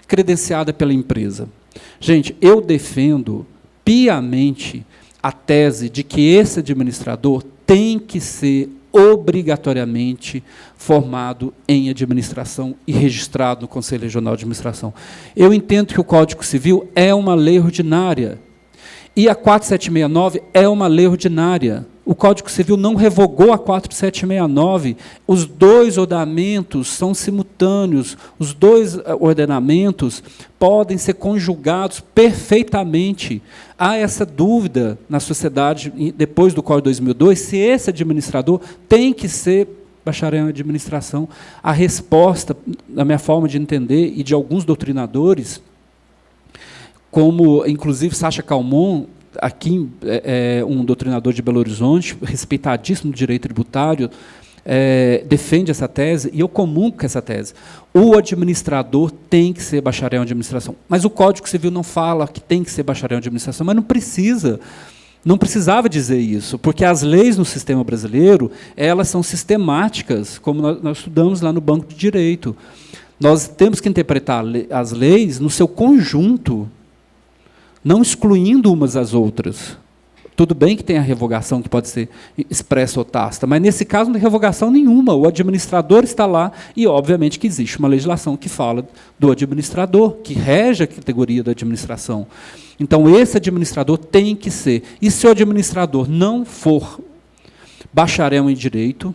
credenciada pela empresa? Gente, eu defendo piamente a tese de que esse administrador tem que ser obrigatoriamente formado em administração e registrado no Conselho Regional de Administração. Eu entendo que o Código Civil é uma lei ordinária, e a 4769 é uma lei ordinária. O Código Civil não revogou a 4769. Os dois ordenamentos são simultâneos. Os dois ordenamentos podem ser conjugados perfeitamente. Há essa dúvida na sociedade, depois do Código 2002, se esse administrador tem que ser bacharel em administração. A resposta, na minha forma de entender, e de alguns doutrinadores, como, inclusive, Sacha Calmon, aqui um doutrinador de Belo Horizonte, respeitadíssimo do direito tributário, defende essa tese, e eu comungo com essa tese. O administrador tem que ser bacharel em administração. Mas o Código Civil não fala que tem que ser bacharel em administração, mas não precisa. Não precisava dizer isso, porque as leis no sistema brasileiro, elas são sistemáticas, como nós estudamos lá no Banco de Direito. Nós temos que interpretar as leis no seu conjunto, não excluindo umas às outras. Tudo bem que tem a revogação, que pode ser expressa ou tácita, mas, nesse caso, não tem revogação nenhuma. O administrador está lá e, obviamente, que existe uma legislação que fala do administrador, que rege a categoria da administração. Então, esse administrador tem que ser. E se o administrador não for bacharel em direito,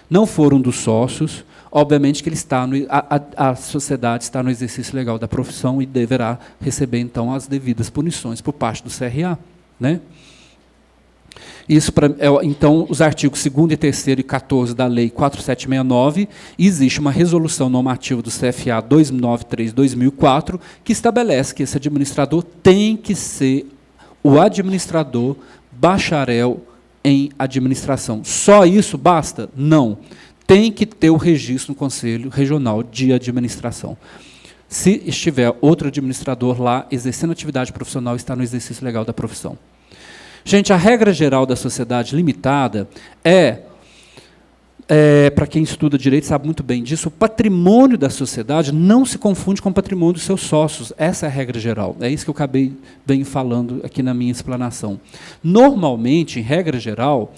não for um dos sócios, obviamente que ele está a sociedade está no exercício legal da profissão e deverá receber, então, as devidas punições por parte do CRA. Né? Isso então, os artigos 2º e 3º e 14 da Lei 4769, existe uma resolução normativa do CFA 293/2004, que estabelece que esse administrador tem que ser o administrador bacharel em administração. Só isso basta? Não. Tem que ter o registro no Conselho Regional de Administração. Se estiver outro administrador lá exercendo atividade profissional, está no exercício legal da profissão. Gente, a regra geral da sociedade limitada é para quem estuda direito sabe muito bem disso, o patrimônio da sociedade não se confunde com o patrimônio dos seus sócios. Essa é a regra geral. É isso que eu venho falando aqui na minha explanação. Normalmente, em regra geral,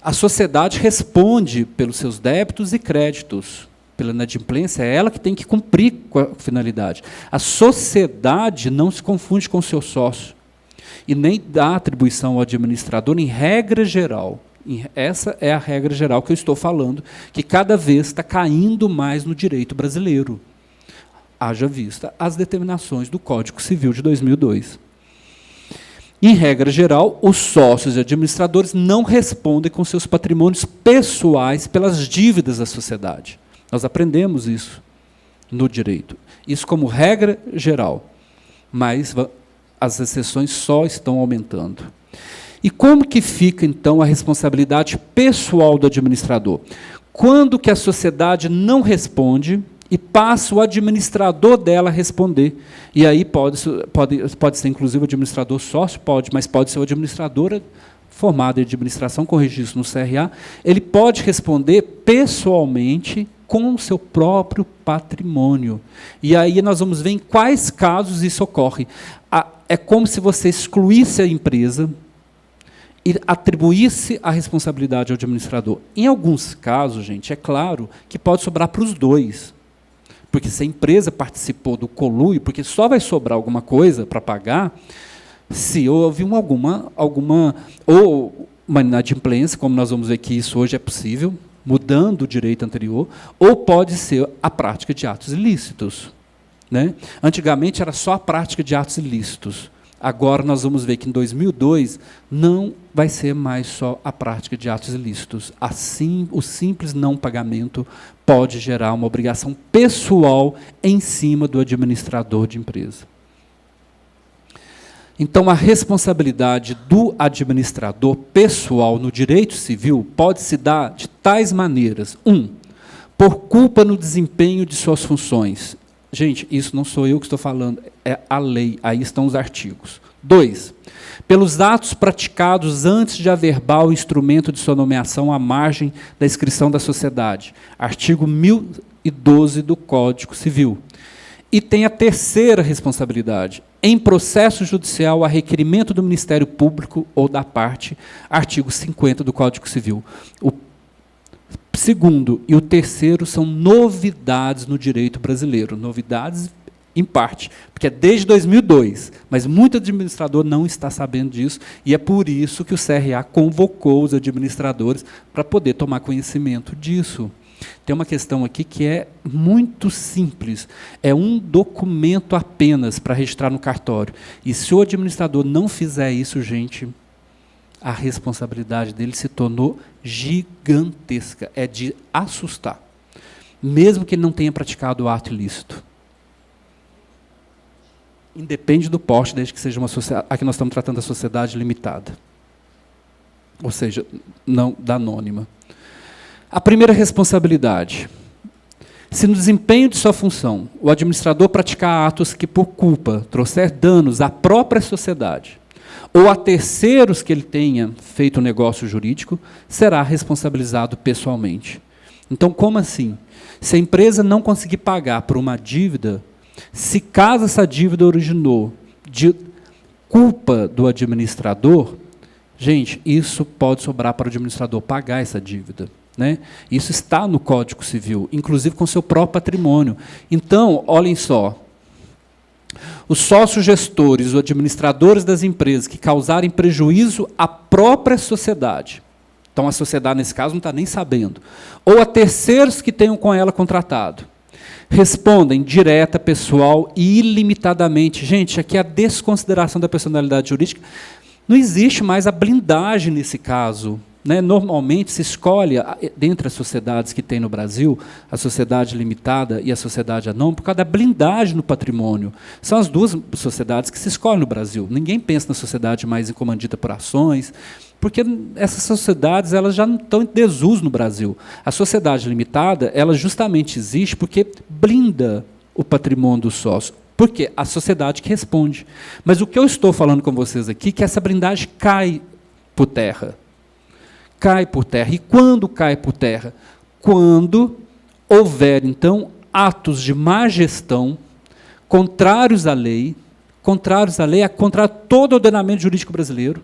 a sociedade responde pelos seus débitos e créditos. Pela inadimplência, é ela que tem que cumprir com a finalidade. A sociedade não se confunde com o seu sócio e nem dá atribuição ao administrador em regra geral. Essa é a regra geral que eu estou falando, que cada vez está caindo mais no direito brasileiro, haja vista as determinações do Código Civil de 2002. Em regra geral, os sócios e administradores não respondem com seus patrimônios pessoais pelas dívidas da sociedade. Nós aprendemos isso no direito. Isso como regra geral, mas as exceções só estão aumentando. E como que fica, então, a responsabilidade pessoal do administrador? Quando que a sociedade não responde e passa o administrador dela a responder. E aí pode ser, inclusive, o administrador sócio, mas pode ser o administrador formado em administração com registro no CRA, ele pode responder pessoalmente com o seu próprio patrimônio. E aí nós vamos ver em quais casos isso ocorre. É como se você excluísse a empresa e atribuísse a responsabilidade ao administrador. Em alguns casos, gente, é claro que pode sobrar para os dois. Porque se a empresa participou do conluio, porque só vai sobrar alguma coisa para pagar se houve ou uma inadimplência, como nós vamos ver que isso hoje é possível, mudando o direito anterior, ou pode ser a prática de atos ilícitos. Né? Antigamente era só a prática de atos ilícitos. Agora nós vamos ver que em 2002 não vai ser mais só a prática de atos ilícitos. Assim, o simples não pagamento pode gerar uma obrigação pessoal em cima do administrador de empresa. Então, a responsabilidade do administrador pessoal no direito civil pode se dar de tais maneiras. 1. Por culpa no desempenho de suas funções. Gente, isso não sou eu que estou falando, é a lei, aí estão os artigos. 2. Pelos atos praticados antes de averbar o instrumento de sua nomeação à margem da inscrição da sociedade. Artigo 1012 do Código Civil. E tem a terceira responsabilidade, em processo judicial a requerimento do Ministério Público ou da parte, artigo 50 do Código Civil. O segundo e o terceiro são novidades no direito brasileiro, novidades em parte, porque é desde 2002, mas muito administrador não está sabendo disso, e é por isso que o CRA convocou os administradores para poder tomar conhecimento disso. Tem uma questão aqui que é muito simples. É um documento apenas para registrar no cartório. E se o administrador não fizer isso, gente, a responsabilidade dele se tornou gigantesca. É de assustar. Mesmo que ele não tenha praticado o ato ilícito. Independe do porte, desde que seja uma sociedade. Aqui nós estamos tratando da sociedade limitada. Ou seja, não da anônima. A primeira responsabilidade. Se no desempenho de sua função o administrador praticar atos que, por culpa, trouxer danos à própria sociedade ou a terceiros que ele tenha feito um negócio jurídico, será responsabilizado pessoalmente. Então, como assim? Se a empresa não conseguir pagar por uma dívida, se caso essa dívida originou de culpa do administrador, gente, isso pode sobrar para o administrador pagar essa dívida. Né? Isso está no Código Civil, inclusive com seu próprio patrimônio. Então, olhem só, os sócios gestores, os administradores das empresas que causarem prejuízo à própria sociedade, então a sociedade, nesse caso, não está nem sabendo, ou a terceiros que tenham com ela contratado, respondem direta, pessoal e ilimitadamente. Gente, aqui a desconsideração da personalidade jurídica, não existe mais a blindagem nesse caso. Né? Normalmente se escolhe, dentre as sociedades que tem no Brasil, a sociedade limitada e a sociedade anônima, por causa da blindagem no patrimônio. São as duas sociedades que se escolhem no Brasil. Ninguém pensa na sociedade mais incomandita por ações, porque essas sociedades elas já não estão em desuso no Brasil. A sociedade limitada ela justamente existe porque blinda o patrimônio do sócio. Porque a sociedade que responde. Mas o que eu estou falando com vocês aqui é que essa blindagem cai por terra. Cai por terra. E quando cai por terra? quando houver, então, atos de má gestão contrários à lei, contrários a todo o ordenamento jurídico brasileiro,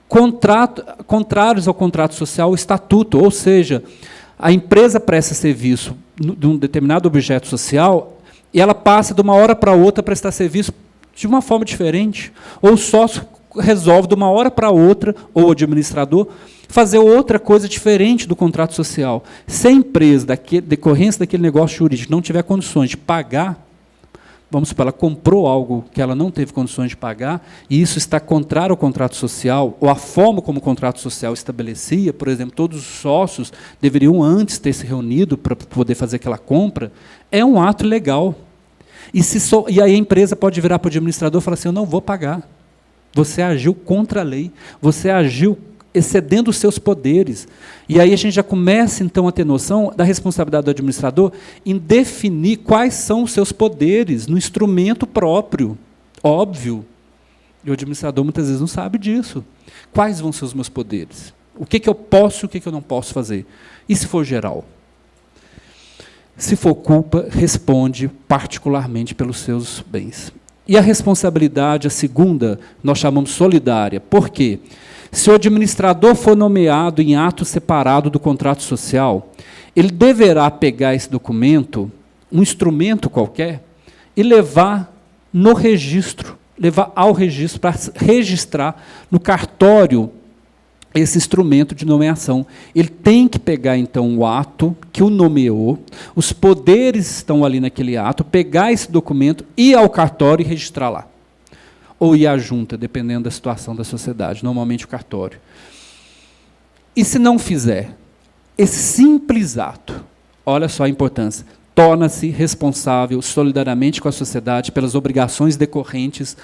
contrários ao contrato social, ao estatuto, ou seja, a empresa presta serviço de um determinado objeto social e ela passa de uma hora para outra a prestar serviço de uma forma diferente, ou o sócio resolve de uma hora para outra, ou o administrador, fazer outra coisa diferente do contrato social. Se a empresa, decorrência daquele negócio jurídico, não tiver condições de pagar, vamos supor, ela comprou algo que ela não teve condições de pagar, e isso está contrário ao contrato social, ou a forma como o contrato social estabelecia, por exemplo, todos os sócios deveriam antes ter se reunido para poder fazer aquela compra, é um ato ilegal. E aí a empresa pode virar para o administrador e falar assim, eu não vou pagar. Você agiu contra a lei, você agiu excedendo os seus poderes. E aí a gente já começa, então, a ter noção da responsabilidade do administrador em definir quais são os seus poderes no instrumento próprio, óbvio. E o administrador, muitas vezes, não sabe disso. Quais vão ser os meus poderes? O que eu posso e o que eu não posso fazer? E se for geral? Se for culpa, responde particularmente pelos seus bens. E a responsabilidade, a segunda, nós chamamos solidária. Por quê? Se o administrador for nomeado em ato separado do contrato social, ele deverá pegar esse documento, um instrumento qualquer, e levar no registro, levar ao registro, para registrar no cartório esse instrumento de nomeação. Ele tem que pegar, então, o ato que o nomeou, os poderes estão ali naquele ato, pegar esse documento, ir ao cartório e registrar lá. Ou ir à junta, dependendo da situação da sociedade, normalmente o cartório. E se não fizer, esse simples ato, olha só a importância, torna-se responsável solidariamente com a sociedade pelas obrigações decorrentes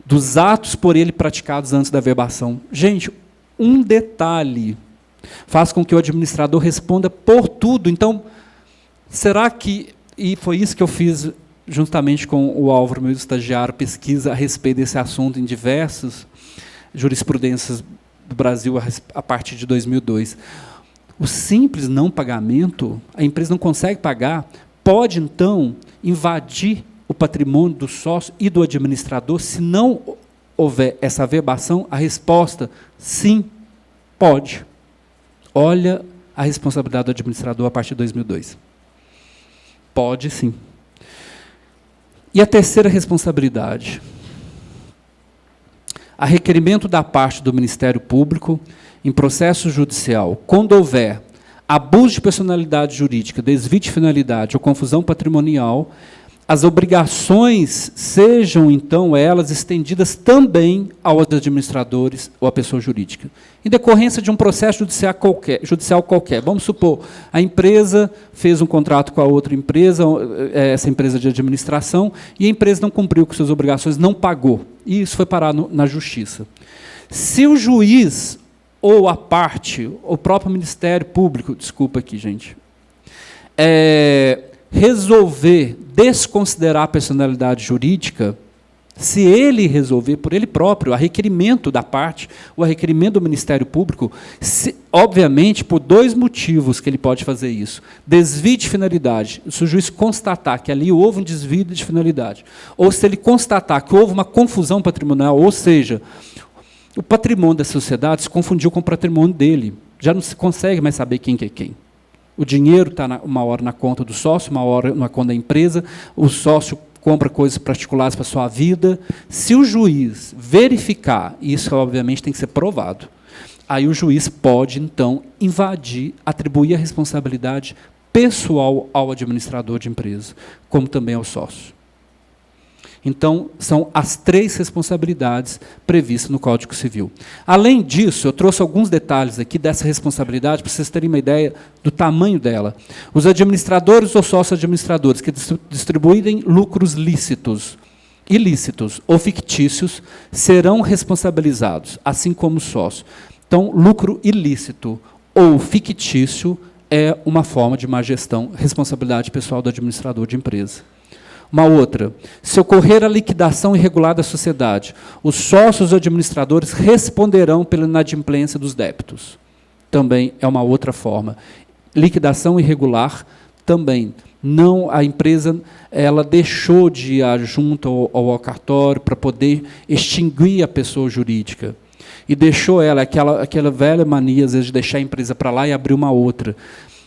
dos atos por ele praticados antes da verbação. Gente, um detalhe faz com que o administrador responda por tudo. Então, será que... E foi isso que eu fiz juntamente com o Álvaro, meu estagiário, pesquisa a respeito desse assunto em diversas jurisprudências do Brasil a partir de 2002. O simples não pagamento, a empresa não consegue pagar, pode, então, invadir o patrimônio do sócio e do administrador, se não houver essa averbação. A resposta, sim, pode. Olha a responsabilidade do administrador a partir de 2002. Pode, sim. E a terceira responsabilidade, a requerimento da parte do Ministério Público em processo judicial, quando houver abuso de personalidade jurídica, desvio de finalidade ou confusão patrimonial, as obrigações sejam, então, elas estendidas também aos administradores ou à pessoa jurídica. Em decorrência de um processo judicial qualquer. Vamos supor, a empresa fez um contrato com a outra empresa, essa empresa de administração, e a empresa não cumpriu com suas obrigações, não pagou. E isso foi parar na justiça. Se o juiz ou a parte, o próprio Ministério Público, desculpa aqui, gente, resolver desconsiderar a personalidade jurídica, se ele resolver por ele próprio, a requerimento da parte, ou a requerimento do Ministério Público, obviamente, por dois motivos que ele pode fazer isso. Desvio de finalidade, se o juiz constatar que ali houve um desvio de finalidade, ou se ele constatar que houve uma confusão patrimonial, ou seja, o patrimônio da sociedade se confundiu com o patrimônio dele, já não se consegue mais saber quem que é quem. O dinheiro está uma hora na conta do sócio, uma hora na conta da empresa, o sócio compra coisas particulares para a sua vida. Se o juiz verificar, isso obviamente tem que ser provado, aí o juiz pode, então, invadir, atribuir a responsabilidade pessoal ao administrador de empresa, como também ao sócio. Então, são as três responsabilidades previstas no Código Civil. Além disso, eu trouxe alguns detalhes aqui dessa responsabilidade, para vocês terem uma ideia do tamanho dela. Os administradores ou sócio-administradores que distribuírem lucros lícitos, ilícitos ou fictícios serão responsabilizados, assim como o sócio. Então, lucro ilícito ou fictício é uma forma de má gestão, responsabilidade pessoal do administrador de empresa. Uma outra, se ocorrer a liquidação irregular da sociedade, os sócios administradores responderão pela inadimplência dos débitos. Também é uma outra forma. Liquidação irregular também. Não, a empresa ela deixou de ir junto ao cartório para poder extinguir a pessoa jurídica. E deixou ela, aquela velha mania, às vezes, de deixar a empresa para lá e abrir uma outra.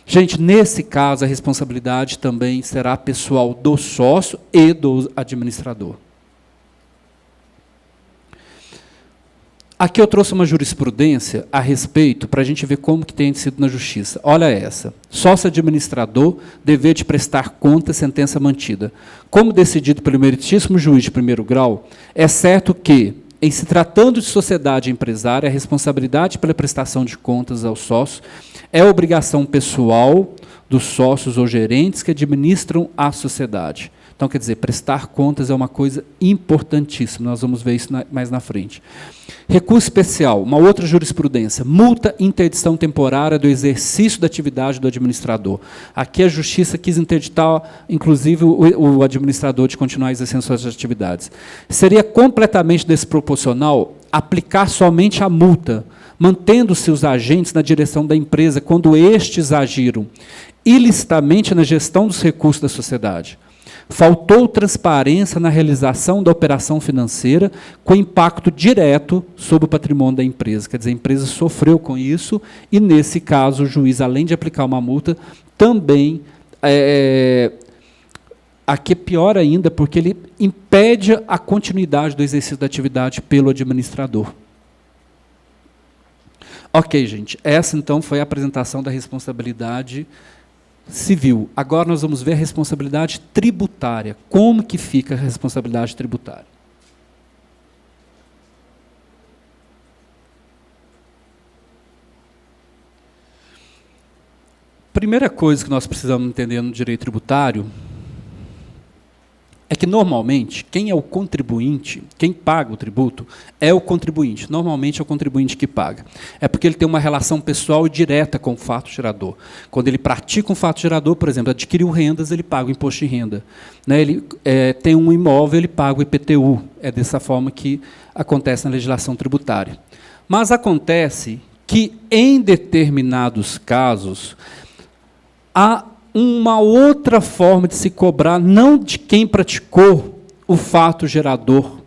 Gente, nesse caso, a responsabilidade também será pessoal do sócio e do administrador. Aqui eu trouxe uma jurisprudência a respeito, para a gente ver como que tem sido na justiça. Olha essa. Sócio administrador, dever de prestar conta, sentença mantida. Como decidido pelo meritíssimo juiz de primeiro grau, é certo que, em se tratando de sociedade empresária, a responsabilidade pela prestação de contas aos sócios é obrigação pessoal dos sócios ou gerentes que administram a sociedade. Então, quer dizer, prestar contas é uma coisa importantíssima. Nós vamos ver isso mais na frente. Recurso especial, uma outra jurisprudência. Multa interdição temporária do exercício da atividade do administrador. Aqui a Justiça quis interditar, inclusive, o administrador de continuar exercendo suas atividades. Seria completamente desproporcional aplicar somente a multa, mantendo-se os agentes na direção da empresa quando estes agiram ilicitamente na gestão dos recursos da sociedade. Faltou transparência na realização da operação financeira com impacto direto sobre o patrimônio da empresa. Quer dizer, a empresa sofreu com isso e, nesse caso, o juiz, além de aplicar uma multa, também, aqui é pior ainda, porque ele impede a continuidade do exercício da atividade pelo administrador. Ok, gente, essa, então, foi a apresentação da responsabilidade civil. Agora nós vamos ver a responsabilidade tributária. Como que fica a responsabilidade tributária? Primeira coisa que nós precisamos entender no direito tributário é que, normalmente, quem é o contribuinte, quem paga o tributo, é o contribuinte. Normalmente é o contribuinte que paga. É porque ele tem uma relação pessoal e direta com o fato gerador. Quando ele pratica um fato gerador, por exemplo, adquiriu rendas, ele paga o imposto de renda. Né? Ele tem um imóvel, ele paga o IPTU. É dessa forma que acontece na legislação tributária. Mas acontece que, em determinados casos, há uma outra forma de se cobrar, não de quem praticou o fato gerador,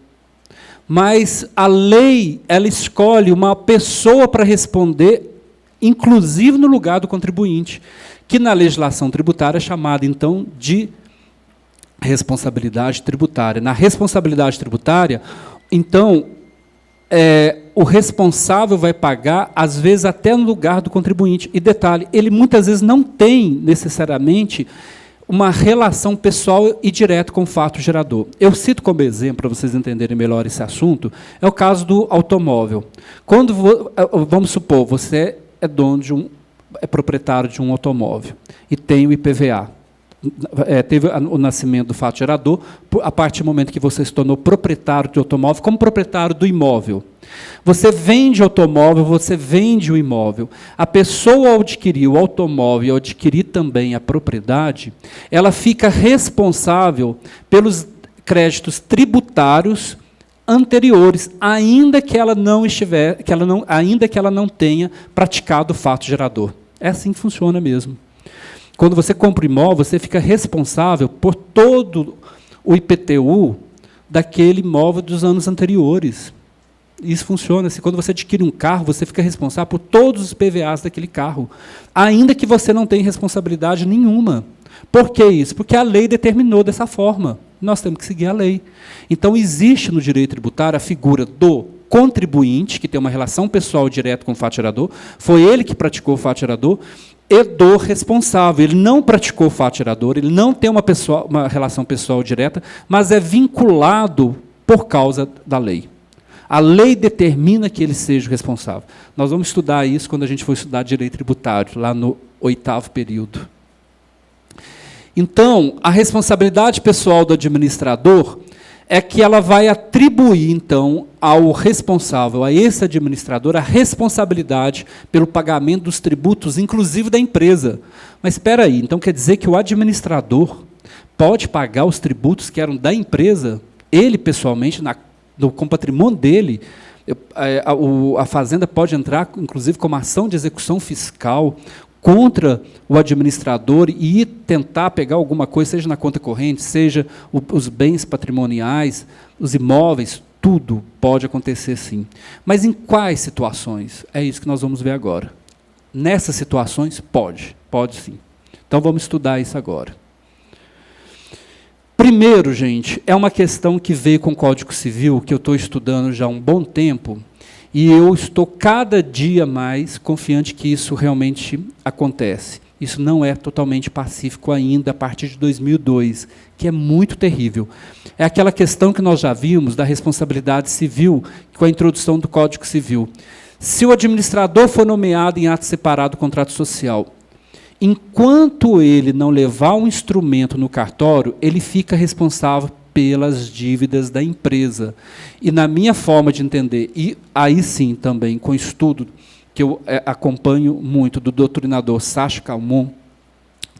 mas a lei ela escolhe uma pessoa para responder, inclusive no lugar do contribuinte, que na legislação tributária é chamada, então, de responsabilidade tributária. Na responsabilidade tributária, então, o responsável vai pagar, às vezes, até no lugar do contribuinte. E, detalhe, ele muitas vezes não tem, necessariamente, uma relação pessoal e direta com o fato gerador. Eu cito como exemplo, para vocês entenderem melhor esse assunto, é o caso do automóvel. Quando, vamos supor, você é dono é proprietário de um automóvel e tem o IPVA. Teve o nascimento do fato gerador, a partir do momento que você se tornou proprietário do automóvel, como proprietário do imóvel. Você vende o automóvel, você vende o imóvel. A pessoa, ao adquirir o automóvel e ao adquirir também a propriedade, ela fica responsável pelos créditos tributários anteriores, ainda que ela não tenha praticado o fato gerador. É assim que funciona mesmo. Quando você compra um imóvel, você fica responsável por todo o IPTU daquele imóvel dos anos anteriores. Isso funciona assim. Quando você adquire um carro, você fica responsável por todos os PVAs daquele carro, ainda que você não tenha responsabilidade nenhuma. Por que isso? Porque a lei determinou dessa forma. Nós temos que seguir a lei. Então, existe no direito tributário a figura do contribuinte, que tem uma relação pessoal direta com o fato gerador, foi ele que praticou o fato gerador, e do responsável. Ele não praticou o fato gerador, ele não tem uma relação pessoal direta, mas é vinculado por causa da lei. A lei determina que ele seja o responsável. Nós vamos estudar isso quando a gente for estudar direito tributário, lá no 8º período. Então, a responsabilidade pessoal do administrador é que ela vai atribuir, então, ao responsável, a esse administrador, a responsabilidade pelo pagamento dos tributos, inclusive da empresa. Mas espera aí, então quer dizer que o administrador pode pagar os tributos que eram da empresa, ele pessoalmente, com o patrimônio dele, a Fazenda pode entrar, inclusive, com uma ação de execução fiscal contra o administrador e ir tentar pegar alguma coisa, seja na conta corrente, seja os bens patrimoniais, os imóveis, tudo pode acontecer sim. Mas em quais situações? É isso que nós vamos ver agora. Nessas situações, pode sim. Então vamos estudar isso agora. Primeiro, gente, é uma questão que veio com o Código Civil, que eu estou estudando já há um bom tempo, e eu estou cada dia mais confiante que isso realmente acontece. Isso não é totalmente pacífico ainda a partir de 2002, que é muito terrível. É aquela questão que nós já vimos da responsabilidade civil, com a introdução do Código Civil. Se o administrador for nomeado em ato separado do contrato social, enquanto ele não levar um instrumento no cartório, ele fica responsável pelas dívidas da empresa. E na minha forma de entender, e aí sim também com estudo que eu acompanho muito do doutrinador Sacha Calmon,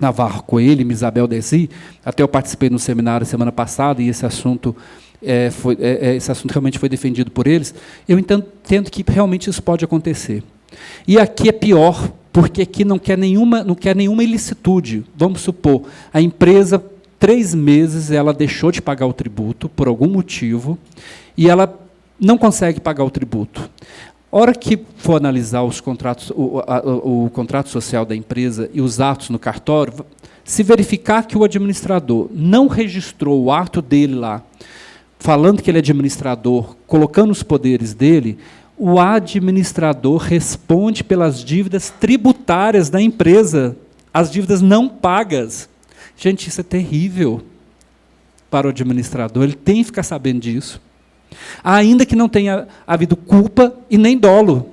Navarro Coelho e Isabel Desi, até eu participei no seminário semana passada e esse assunto realmente foi defendido por eles, eu entendo que realmente isso pode acontecer. E aqui é pior, porque aqui não quer nenhuma ilicitude. Vamos supor, a empresa, 3 meses, ela deixou de pagar o tributo, por algum motivo, e ela não consegue pagar o tributo. A hora que for analisar os contratos, o contrato social da empresa e os atos no cartório, se verificar que o administrador não registrou o ato dele lá, falando que ele é administrador, colocando os poderes dele, o administrador responde pelas dívidas tributárias da empresa, as dívidas não pagas. Gente, isso é terrível para o administrador, ele tem que ficar sabendo disso. Ainda que não tenha havido culpa e nem dolo,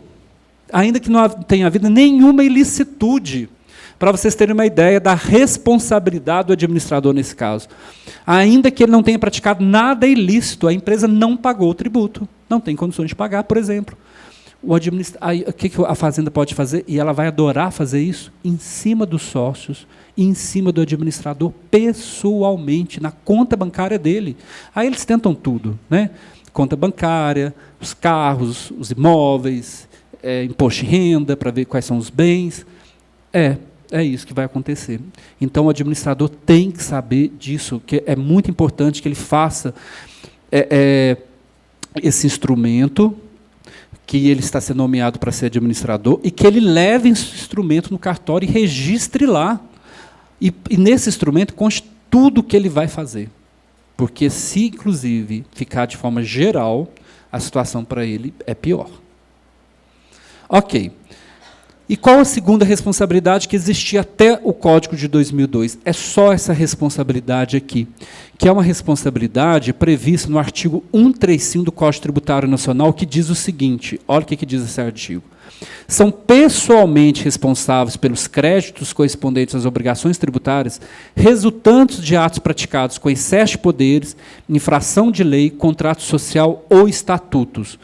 ainda que não tenha havido nenhuma ilicitude, para vocês terem uma ideia da responsabilidade do administrador nesse caso. Ainda que ele não tenha praticado nada ilícito, a empresa não pagou o tributo, não tem condições de pagar, por exemplo. O que a Fazenda pode fazer? E ela vai adorar fazer isso em cima dos sócios, em cima do administrador, pessoalmente, na conta bancária dele. Aí eles tentam tudo, né? Conta bancária, os carros, os imóveis, imposto de renda, para ver quais são os bens. É isso que vai acontecer. Então, o administrador tem que saber disso, que é muito importante que ele faça esse instrumento, que ele está sendo nomeado para ser administrador, e que ele leve esse instrumento no cartório e registre lá. E nesse instrumento conste tudo o que ele vai fazer. Porque se, inclusive, ficar de forma geral, a situação para ele é pior. Ok. E qual a segunda responsabilidade que existia até o Código de 2002? É só essa responsabilidade aqui, que é uma responsabilidade prevista no artigo 135 do Código Tributário Nacional, que diz o seguinte, olha o que diz esse artigo. São pessoalmente responsáveis pelos créditos correspondentes às obrigações tributárias resultantes de atos praticados com excesso de poderes, infração de lei, contrato social ou estatutos.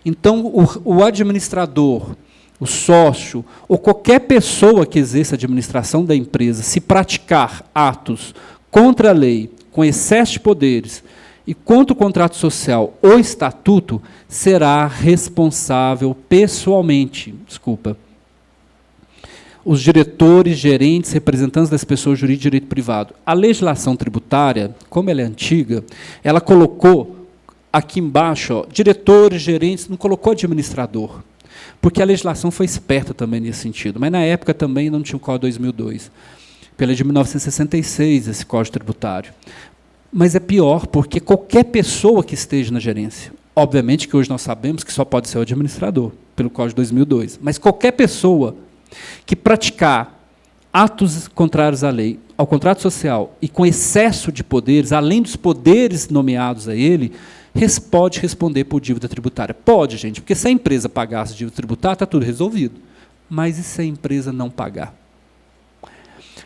Então, o administrador, o sócio, ou qualquer pessoa que exerça a administração da empresa, se praticar atos contra a lei, com excesso de poderes, e contra o contrato social ou estatuto, será responsável pessoalmente. Os diretores, gerentes, representantes das pessoas jurídicas de direito privado. A legislação tributária, como ela é antiga, ela colocou aqui embaixo, diretores, gerentes, não colocou administrador. Porque a legislação foi esperta também nesse sentido, mas na época também não tinha o Código 2002. Pela de 1966, esse Código Tributário. Mas é pior, porque qualquer pessoa que esteja na gerência, obviamente que hoje nós sabemos que só pode ser o administrador, pelo Código 2002, mas qualquer pessoa que praticar atos contrários à lei, ao contrato social, e com excesso de poderes, além dos poderes nomeados a ele, pode responder por dívida tributária. Pode, gente, porque se a empresa pagasse dívida tributária, está tudo resolvido. Mas e se a empresa não pagar?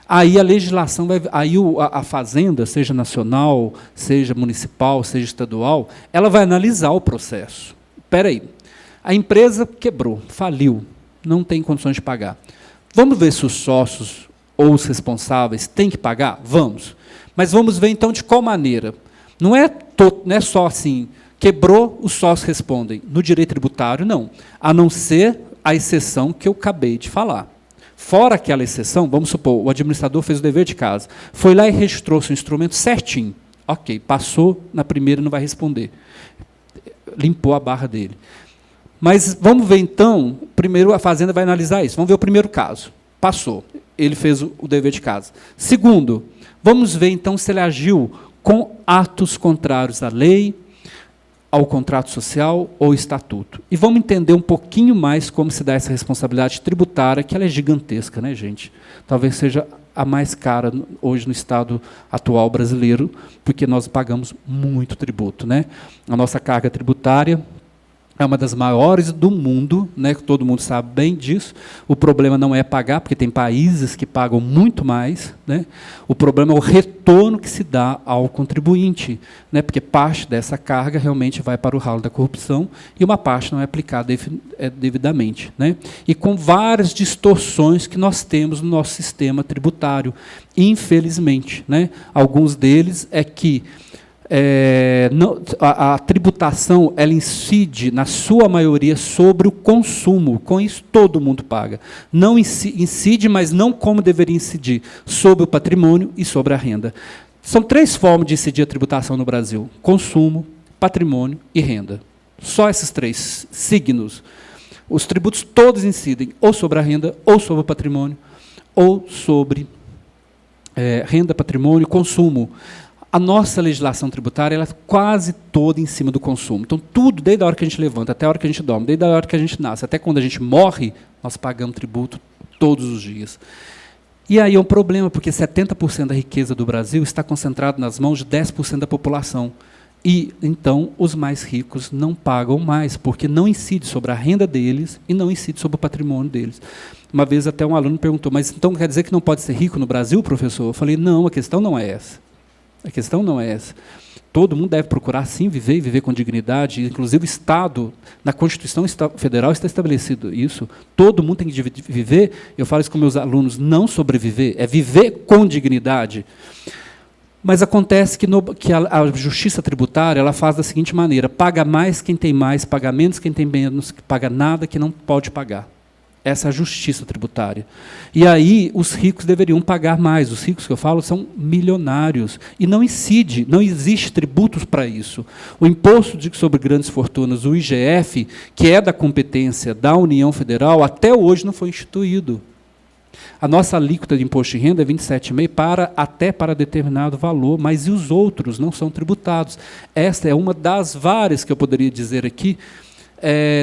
Aí a legislação aí a Fazenda, seja nacional, seja municipal, seja estadual, ela vai analisar o processo. Espera aí, a empresa quebrou, faliu, não tem condições de pagar. Vamos ver se os sócios ou os responsáveis têm que pagar? Vamos. Mas vamos ver então de qual maneira. Não é só assim, quebrou, os sócios respondem. No direito tributário, não. A não ser a exceção que eu acabei de falar. Fora aquela exceção, vamos supor, o administrador fez o dever de casa, foi lá e registrou seu instrumento certinho. Ok, passou na primeira, não vai responder. Limpou a barra dele. Mas vamos ver, então, primeiro a Fazenda vai analisar isso. Vamos ver o primeiro caso. Passou, ele fez o dever de casa. Segundo, vamos ver, então, se ele agiu com atos contrários à lei, ao contrato social ou estatuto. E vamos entender um pouquinho mais como se dá essa responsabilidade tributária, que ela é gigantesca, né, gente? Talvez seja a mais cara hoje no Estado atual brasileiro, porque nós pagamos muito tributo, né? A nossa carga tributária é uma das maiores do mundo, né? Todo mundo sabe bem disso. O problema não é pagar, porque tem países que pagam muito mais, né? O problema é o retorno que se dá ao contribuinte, né? Porque parte dessa carga realmente vai para o ralo da corrupção e uma parte não é aplicada devidamente, né? E com várias distorções que nós temos no nosso sistema tributário, infelizmente, né? Alguns deles é que a tributação ela incide, na sua maioria, sobre o consumo. Com isso, todo mundo paga. Não incide, mas não como deveria incidir, sobre o patrimônio e sobre a renda. São 3 formas de incidir a tributação no Brasil: consumo, patrimônio e renda. Só esses 3 signos. Os tributos todos incidem ou sobre a renda, ou sobre o patrimônio, ou sobre renda, patrimônio e consumo. A nossa legislação tributária ela é quase toda em cima do consumo. Então, tudo, desde a hora que a gente levanta até a hora que a gente dorme, desde a hora que a gente nasce até quando a gente morre, nós pagamos tributo todos os dias. E aí é um problema, porque 70% da riqueza do Brasil está concentrado nas mãos de 10% da população. E, então, os mais ricos não pagam mais, porque não incide sobre a renda deles e não incide sobre o patrimônio deles. Uma vez até um aluno perguntou, mas então quer dizer que não pode ser rico no Brasil, professor? Eu falei, não, a questão não é essa. A questão não é essa. Todo mundo deve procurar, sim, viver e viver com dignidade. Inclusive, o Estado, na Constituição Federal, está estabelecido isso. Todo mundo tem que viver, eu falo isso com meus alunos, não sobreviver, é viver com dignidade. Mas acontece que a justiça tributária ela faz da seguinte maneira: paga mais quem tem mais, paga menos quem tem menos, paga nada quem não pode pagar. Essa é a justiça tributária. E aí os ricos deveriam pagar mais. Os ricos que eu falo são milionários. E não incide, não existe tributos para isso. O imposto sobre grandes fortunas, o IGF, que é da competência da União Federal, até hoje não foi instituído. A nossa alíquota de imposto de renda é 27,5% até para determinado valor, mas e os outros não são tributados. Esta é uma das várias que eu poderia dizer aqui,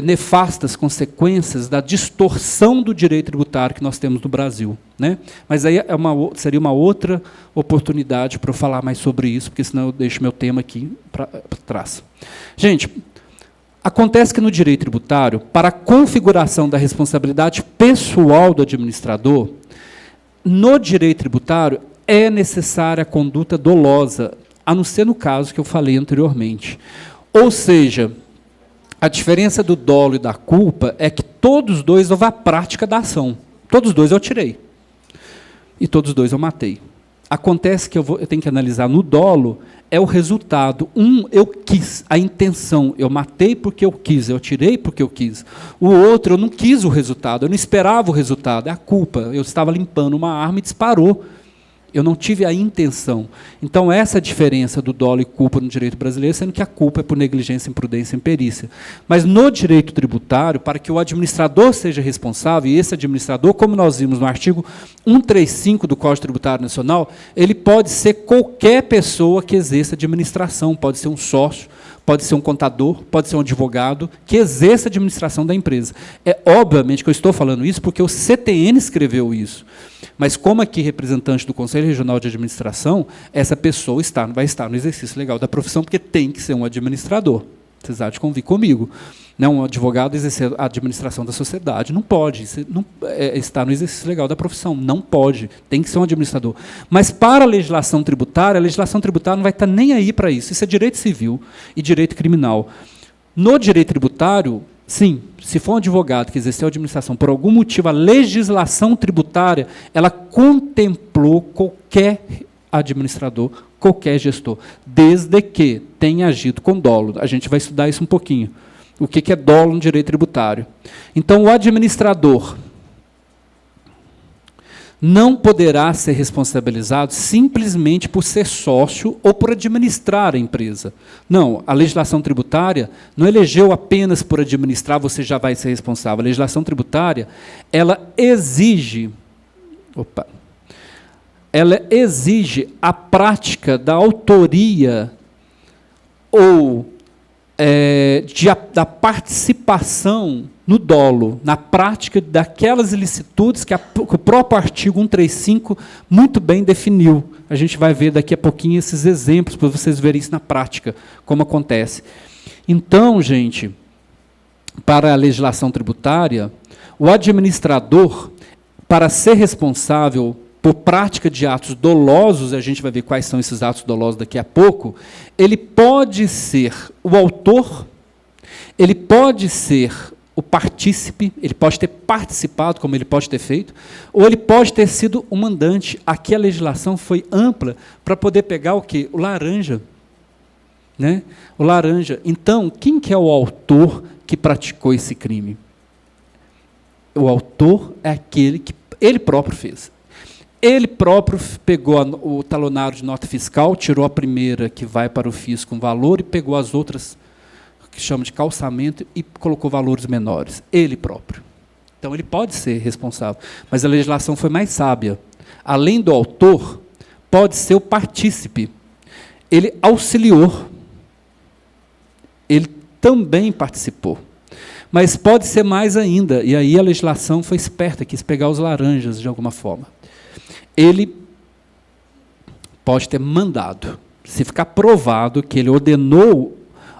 nefastas consequências da distorção do direito tributário que nós temos no Brasil, né? Mas aí seria uma outra oportunidade para eu falar mais sobre isso, porque senão eu deixo meu tema aqui para trás. Gente, acontece que no direito tributário, para a configuração da responsabilidade pessoal do administrador, no direito tributário é necessária a conduta dolosa, a não ser no caso que eu falei anteriormente. Ou seja, a diferença do dolo e da culpa é que todos os dois houve a prática da ação. Todos os dois eu tirei. E todos os dois eu matei. Acontece que eu tenho que analisar no dolo, é o resultado. Eu quis, a intenção. Eu matei porque eu quis, eu tirei porque eu quis. O outro, eu não quis o resultado, eu não esperava o resultado. É a culpa. Eu estava limpando uma arma e disparou. Eu não tive a intenção. Então, essa é a diferença do dolo e culpa no direito brasileiro, sendo que a culpa é por negligência, imprudência e imperícia. Mas no direito tributário, para que o administrador seja responsável, e esse administrador, como nós vimos no artigo 135 do Código Tributário Nacional, ele pode ser qualquer pessoa que exerça administração, pode ser um sócio, pode ser um contador, pode ser um advogado, que exerça a administração da empresa. É obviamente que eu estou falando isso porque o CTN escreveu isso. Mas como aqui representante do Conselho Regional de Administração, essa pessoa vai estar no exercício legal da profissão, porque tem que ser um administrador. Vocês há de convir comigo. Não, um advogado exercer a administração da sociedade. Não pode estar no exercício legal da profissão. Não pode. Tem que ser um administrador. Mas para a legislação tributária não vai estar nem aí para isso. Isso é direito civil e direito criminal. No direito tributário, sim, se for um advogado que exerceu a administração por algum motivo, a legislação tributária, ela contemplou qualquer administrador, qualquer gestor, desde que tenha agido com dolo. A gente vai estudar isso um pouquinho. O que é dolo no direito tributário? Então, o administrador, não poderá ser responsabilizado simplesmente por ser sócio ou por administrar a empresa. Não, a legislação tributária não elegeu apenas por administrar, você já vai ser responsável. A legislação tributária, ela exige a prática da autoria ou da participação no dolo, na prática daquelas ilicitudes que o próprio artigo 135 muito bem definiu. A gente vai ver daqui a pouquinho esses exemplos, para vocês verem isso na prática, como acontece. Então, gente, para a legislação tributária, o administrador, para ser responsável por prática de atos dolosos, a gente vai ver quais são esses atos dolosos daqui a pouco, ele pode ser o autor, ele pode ser o partícipe, ele pode ter participado, como ele pode ter feito, ou ele pode ter sido o mandante. Aqui a legislação foi ampla para poder pegar o quê? O laranja. Né? O laranja. Então, quem que é o autor que praticou esse crime? O autor é aquele que ele próprio fez. Ele próprio pegou o talonário de nota fiscal, tirou a primeira que vai para o fisco com valor e pegou as outras, que chama de calçamento, e colocou valores menores. Ele próprio. Então, ele pode ser responsável. Mas a legislação foi mais sábia. Além do autor, pode ser o partícipe. Ele auxiliou. Ele também participou. Mas pode ser mais ainda. E aí a legislação foi esperta, quis pegar os laranjas de alguma forma. Ele pode ter mandado. Se ficar provado que ele ordenou,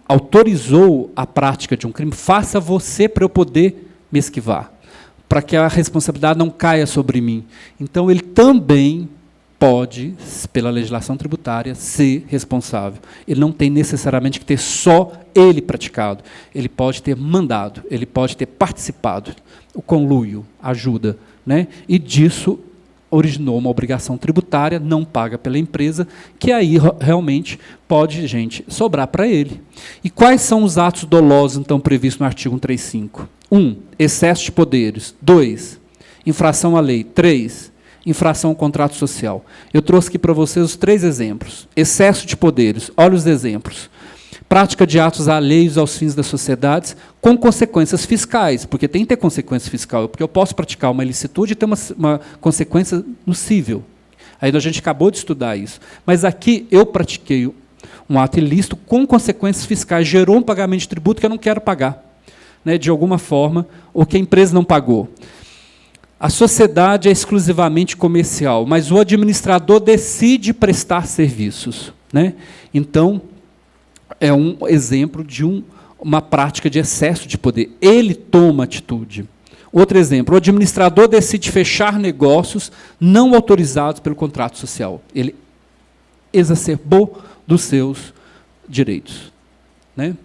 autorizou a prática de um crime, faça você para eu poder me esquivar, para que a responsabilidade não caia sobre mim. Então, ele também pode, pela legislação tributária, ser responsável. Ele não tem necessariamente que ter só ele praticado. Ele pode ter mandado, ele pode ter participado. O conluio, ajuda. Né? E disso originou uma obrigação tributária não paga pela empresa, que aí realmente pode, gente, sobrar para ele. E quais são os atos dolosos, então, previstos no artigo 135? 1. Excesso de poderes. 2. Infração à lei. 3. Infração ao contrato social. Eu trouxe aqui para vocês os 3 exemplos. Excesso de poderes. Olha os exemplos. Prática de atos alheios aos fins das sociedades com consequências fiscais, porque tem que ter consequência fiscal, porque eu posso praticar uma ilicitude e ter uma consequência no cível. Aí a gente acabou de estudar isso. Mas aqui eu pratiquei um ato ilícito com consequências fiscais, gerou um pagamento de tributo que eu não quero pagar, né, de alguma forma, ou que a empresa não pagou. A sociedade é exclusivamente comercial, mas o administrador decide prestar serviços. Né? Então, é um exemplo de uma prática de excesso de poder. Ele toma atitude. Outro exemplo, o administrador decide fechar negócios não autorizados pelo contrato social. Ele exacerbou dos seus direitos. Né?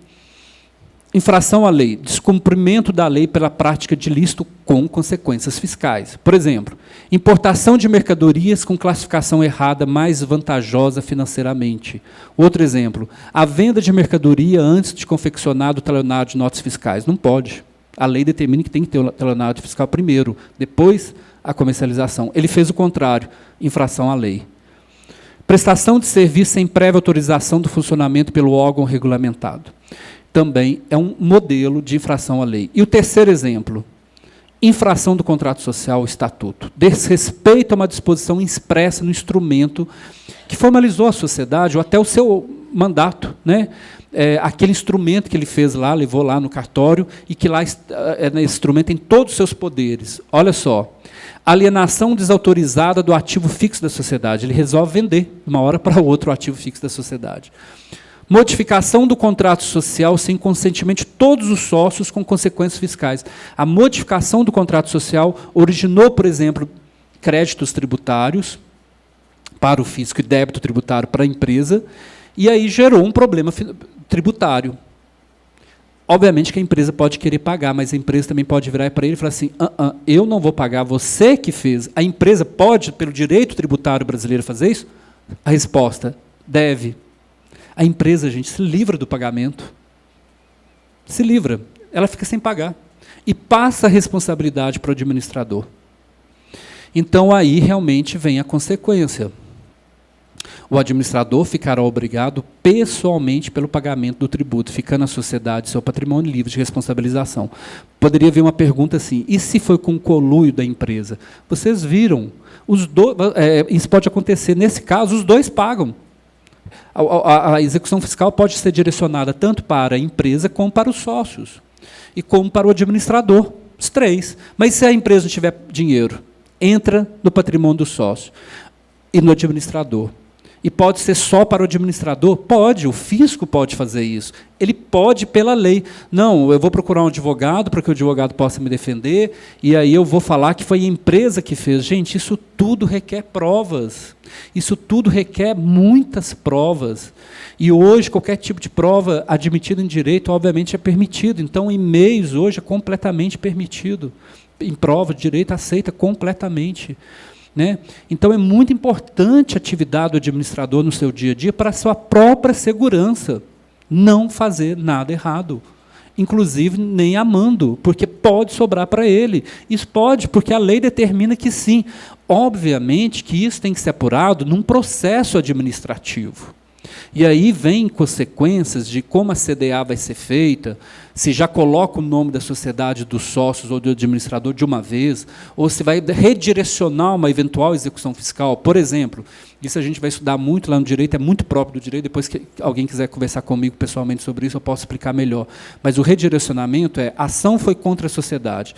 Infração à lei, descumprimento da lei pela prática de ilícito com consequências fiscais. Por exemplo, importação de mercadorias com classificação errada mais vantajosa financeiramente. Outro exemplo, a venda de mercadoria antes de confeccionado o talonário de notas fiscais. Não pode. A lei determina que tem que ter o talonário fiscal primeiro, depois a comercialização. Ele fez o contrário, infração à lei. Prestação de serviço sem prévia autorização do funcionamento pelo órgão regulamentado. Também é um modelo de infração à lei. E o terceiro exemplo, infração do contrato social, o estatuto. Desrespeito a uma disposição expressa no instrumento que formalizou a sociedade, ou até o seu mandato. Né? Aquele instrumento que ele fez lá, levou lá no cartório, e que lá, esse instrumento tem todos os seus poderes. Olha só, alienação desautorizada do ativo fixo da sociedade. Ele resolve vender, de uma hora para outra, o ativo fixo da sociedade. Modificação do contrato social sem consentimento de todos os sócios com consequências fiscais. A modificação do contrato social originou, por exemplo, créditos tributários para o fisco e débito tributário para a empresa, e aí gerou um problema tributário. Obviamente que a empresa pode querer pagar, mas a empresa também pode virar para ele e falar assim, eu não vou pagar, você que fez. A empresa pode, pelo direito tributário brasileiro, fazer isso? A resposta, deve. A empresa, gente, se livra do pagamento. Se livra. Ela fica sem pagar. E passa a responsabilidade para o administrador. Então, aí realmente vem a consequência. O administrador ficará obrigado pessoalmente pelo pagamento do tributo, ficando a sociedade, seu patrimônio, livre de responsabilização. Poderia haver uma pergunta assim, e se foi com conluio da empresa? Vocês viram, isso pode acontecer, nesse caso, os dois pagam. A execução fiscal pode ser direcionada tanto para a empresa como para os sócios, e como para o administrador, os três. Mas se a empresa não tiver dinheiro, entra no patrimônio do sócio e no administrador. E pode ser só para o administrador? Pode, o fisco pode fazer isso. Ele pode pela lei. Não, eu vou procurar um advogado para que o advogado possa me defender, e aí eu vou falar que foi a empresa que fez. Gente, isso tudo requer provas. Isso tudo requer muitas provas. E hoje, qualquer tipo de prova admitida em direito, obviamente, é permitido. Então, e-mails hoje é completamente permitido. Em prova de direito, aceita completamente. Né? Então, é muito importante a atividade do administrador no seu dia a dia para a sua própria segurança. Não fazer nada errado. Inclusive, nem amando, porque pode sobrar para ele. Isso pode, porque a lei determina que sim. Obviamente que isso tem que ser apurado num processo administrativo. E aí vem consequências de como a CDA vai ser feita, se já coloca o nome da sociedade, dos sócios ou do administrador de uma vez, ou se vai redirecionar uma eventual execução fiscal. Por exemplo, isso a gente vai estudar muito lá no direito, é muito próprio do direito, depois que alguém quiser conversar comigo pessoalmente sobre isso, eu posso explicar melhor. Mas o redirecionamento é, a ação foi contra a sociedade.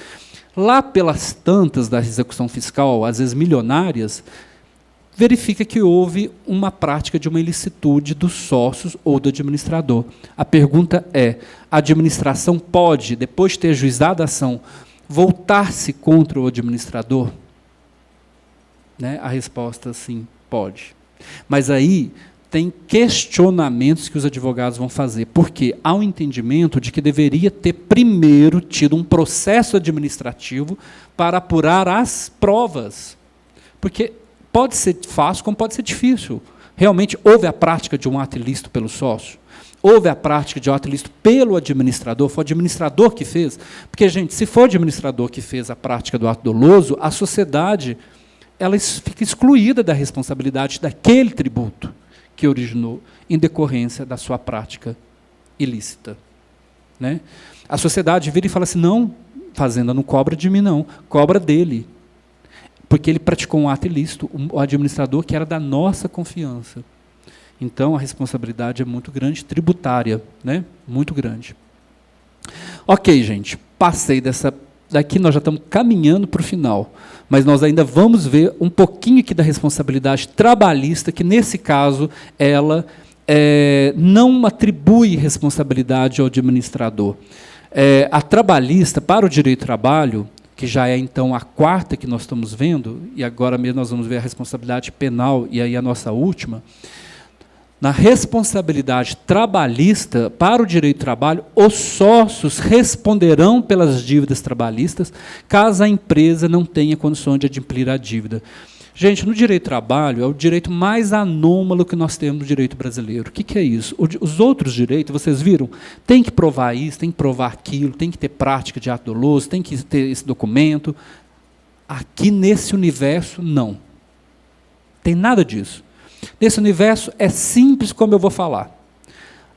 Lá pelas tantas da execução fiscal, às vezes milionárias, verifica que houve uma prática de uma ilicitude dos sócios ou do administrador. A pergunta é, a administração pode, depois de ter ajuizado a ação, voltar-se contra o administrador? Né? A resposta, sim, pode. Mas aí tem questionamentos que os advogados vão fazer, porque há um entendimento de que deveria ter primeiro tido um processo administrativo para apurar as provas. Porque pode ser fácil, como pode ser difícil. Realmente, houve a prática de um ato ilícito pelo sócio? Houve a prática de um ato ilícito pelo administrador? Foi o administrador que fez? Porque, gente, se for o administrador que fez a prática do ato doloso, a sociedade ela fica excluída da responsabilidade daquele tributo que originou em decorrência da sua prática ilícita. Né? A sociedade vira e fala assim, não, fazenda não cobra de mim, não, cobra dele. Porque ele praticou um ato ilícito, o administrador que era da nossa confiança. Então, a responsabilidade é muito grande, tributária, né? Muito grande. Ok, gente, passei dessa... Daqui nós já estamos caminhando para o final, mas nós ainda vamos ver um pouquinho aqui da responsabilidade trabalhista, que, nesse caso, ela não atribui responsabilidade ao administrador. A trabalhista, para o direito do trabalho, que já é, então, a quarta que nós estamos vendo, e agora mesmo nós vamos ver a responsabilidade penal, e aí a nossa última. Na responsabilidade trabalhista, para o direito do trabalho, os sócios responderão pelas dívidas trabalhistas, caso a empresa não tenha condições de adimplir a dívida. Gente, no direito do trabalho, é o direito mais anômalo que nós temos no direito brasileiro. O que é isso? Os outros direitos, vocês viram? Tem que provar isso, tem que provar aquilo, tem que ter prática de ato doloso, tem que ter esse documento. Aqui, nesse universo, não. Tem nada disso. Nesse universo, é simples como eu vou falar.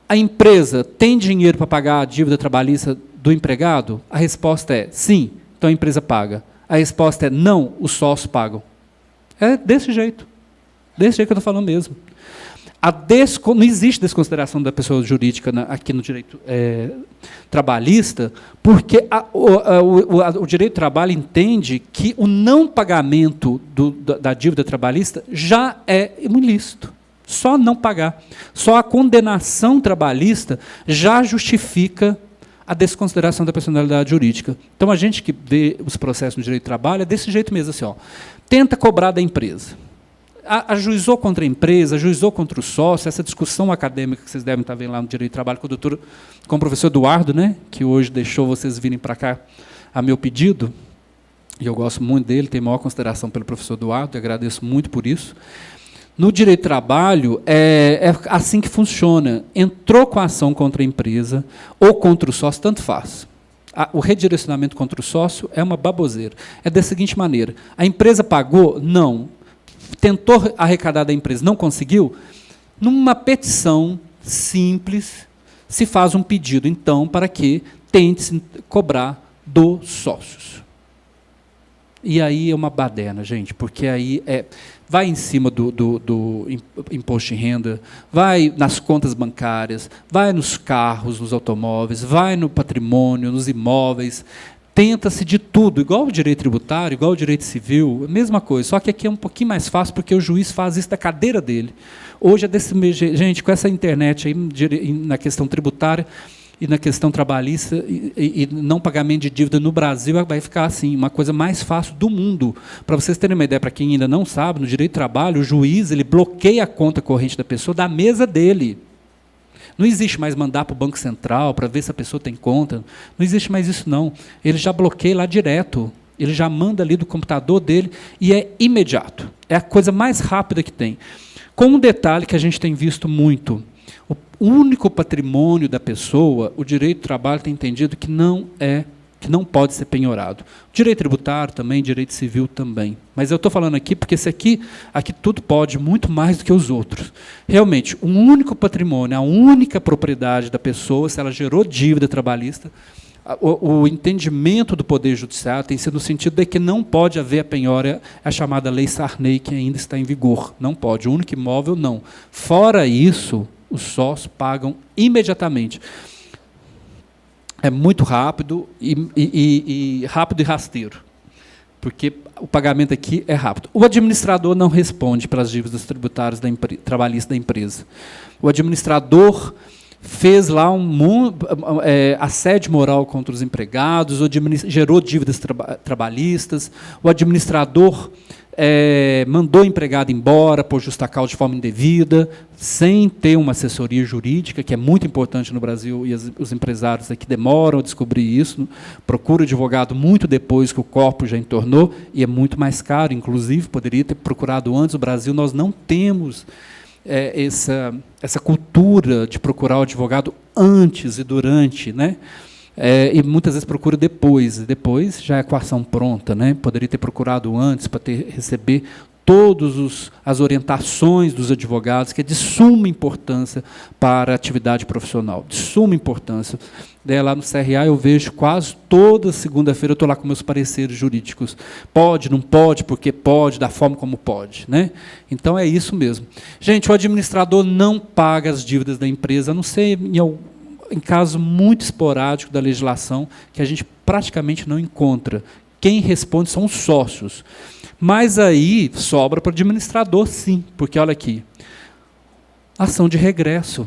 A empresa tem dinheiro para pagar a dívida trabalhista do empregado? A resposta é sim, então a empresa paga. A resposta é não, os sócios pagam. É desse jeito. Desse jeito que eu estou falando mesmo. Não existe desconsideração da pessoa jurídica aqui no direito trabalhista, porque o direito do trabalho entende que o não pagamento da dívida trabalhista já é ilícito. Só não pagar. Só a condenação trabalhista já justifica a desconsideração da personalidade jurídica. Então, a gente que vê os processos no direito do trabalho é desse jeito mesmo, assim, ó, tenta cobrar da empresa. Ajuizou contra a empresa, ajuizou contra o sócio, essa discussão acadêmica que vocês devem estar vendo lá no direito do trabalho com o professor Eduardo, né, que hoje deixou vocês virem para cá a meu pedido, e eu gosto muito dele, tenho maior consideração pelo professor Eduardo, e agradeço muito por isso. No direito do trabalho, é assim que funciona. Entrou com a ação contra a empresa ou contra o sócio, tanto faz. O redirecionamento contra o sócio é uma baboseira. É da seguinte maneira: a empresa pagou? Não. Tentou arrecadar da empresa, não conseguiu? Numa petição simples, se faz um pedido, então, para que tente-se cobrar dos sócios. E aí é uma baderna, gente, porque aí vai em cima do imposto de renda, vai nas contas bancárias, vai nos carros, nos automóveis, vai no patrimônio, nos imóveis, tenta-se de tudo, igual o direito tributário, igual o direito civil, a mesma coisa, só que aqui é um pouquinho mais fácil, porque o juiz faz isso da cadeira dele. Hoje é desse jeito, gente, com essa internet aí, na questão tributária, e na questão trabalhista e não pagamento de dívida no Brasil vai ficar assim, uma coisa mais fácil do mundo. Para vocês terem uma ideia, para quem ainda não sabe, no direito do trabalho, o juiz ele bloqueia a conta corrente da pessoa da mesa dele. Não existe mais mandar para o Banco Central para ver se a pessoa tem conta. Não existe mais isso, não. Ele já bloqueia lá direto. Ele já manda ali do computador dele e é imediato. É a coisa mais rápida que tem. Com um detalhe que a gente tem visto muito: o único patrimônio da pessoa, o direito do trabalho tem entendido que não pode ser penhorado. Direito tributário também, direito civil também. Mas eu estou falando aqui porque esse aqui tudo pode muito mais do que os outros. Realmente, um único patrimônio, a única propriedade da pessoa, se ela gerou dívida trabalhista, o entendimento do Poder Judiciário tem sido no sentido de que não pode haver a penhora, a chamada Lei Sarney, que ainda está em vigor. Não pode. O único imóvel, não. Fora isso, os sócios pagam imediatamente. É muito rápido rápido e rasteiro, porque o pagamento aqui é rápido. O administrador não responde pelas dívidas tributárias trabalhistas da empresa. O administrador fez lá assédio moral contra os empregados, gerou dívidas trabalhistas, o administrador mandou o empregado embora por justa causa de forma indevida, sem ter uma assessoria jurídica, que é muito importante no Brasil, e os empresários aqui demoram a descobrir isso, procura advogado muito depois que o corpo já entornou, e é muito mais caro, inclusive, poderia ter procurado antes. O Brasil, nós não temos essa cultura de procurar o advogado antes e durante, né? E muitas vezes procura depois, e depois já é com a ação pronta, né? Poderia ter procurado antes para receber todas as orientações dos advogados, que é de suma importância para a atividade profissional, de suma importância. Lá no CRA eu vejo quase toda segunda-feira, eu estou lá com meus pareceres jurídicos. Pode, não pode, porque pode, da forma como pode, né? Então é isso mesmo. Gente, o administrador não paga as dívidas da empresa, a não ser em caso muito esporádico da legislação, que a gente praticamente não encontra. Quem responde são os sócios. Mas aí sobra para o administrador, sim, porque, olha aqui, ação de regresso.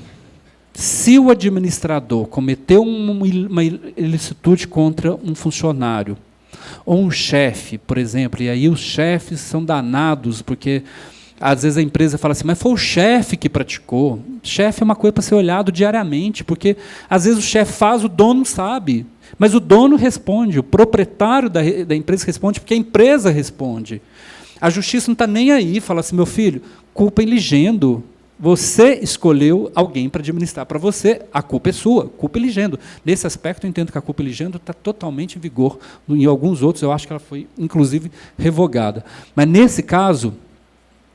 Se o administrador cometeu uma ilicitude contra um funcionário, ou um chefe, por exemplo, e aí os chefes são danados, porque às vezes a empresa fala assim, mas foi o chefe que praticou. Chefe é uma coisa para ser olhado diariamente, porque às vezes o chefe faz, o dono não sabe. Mas o dono responde, o proprietário da empresa responde, porque a empresa responde. A justiça não está nem aí, fala assim, meu filho, culpa em ligendo. Você escolheu alguém para administrar para você, a culpa é sua, culpa em ligendo. Nesse aspecto, eu entendo que a culpa em ligendo está totalmente em vigor. Em alguns outros, eu acho que ela foi, inclusive, revogada. Mas, nesse caso,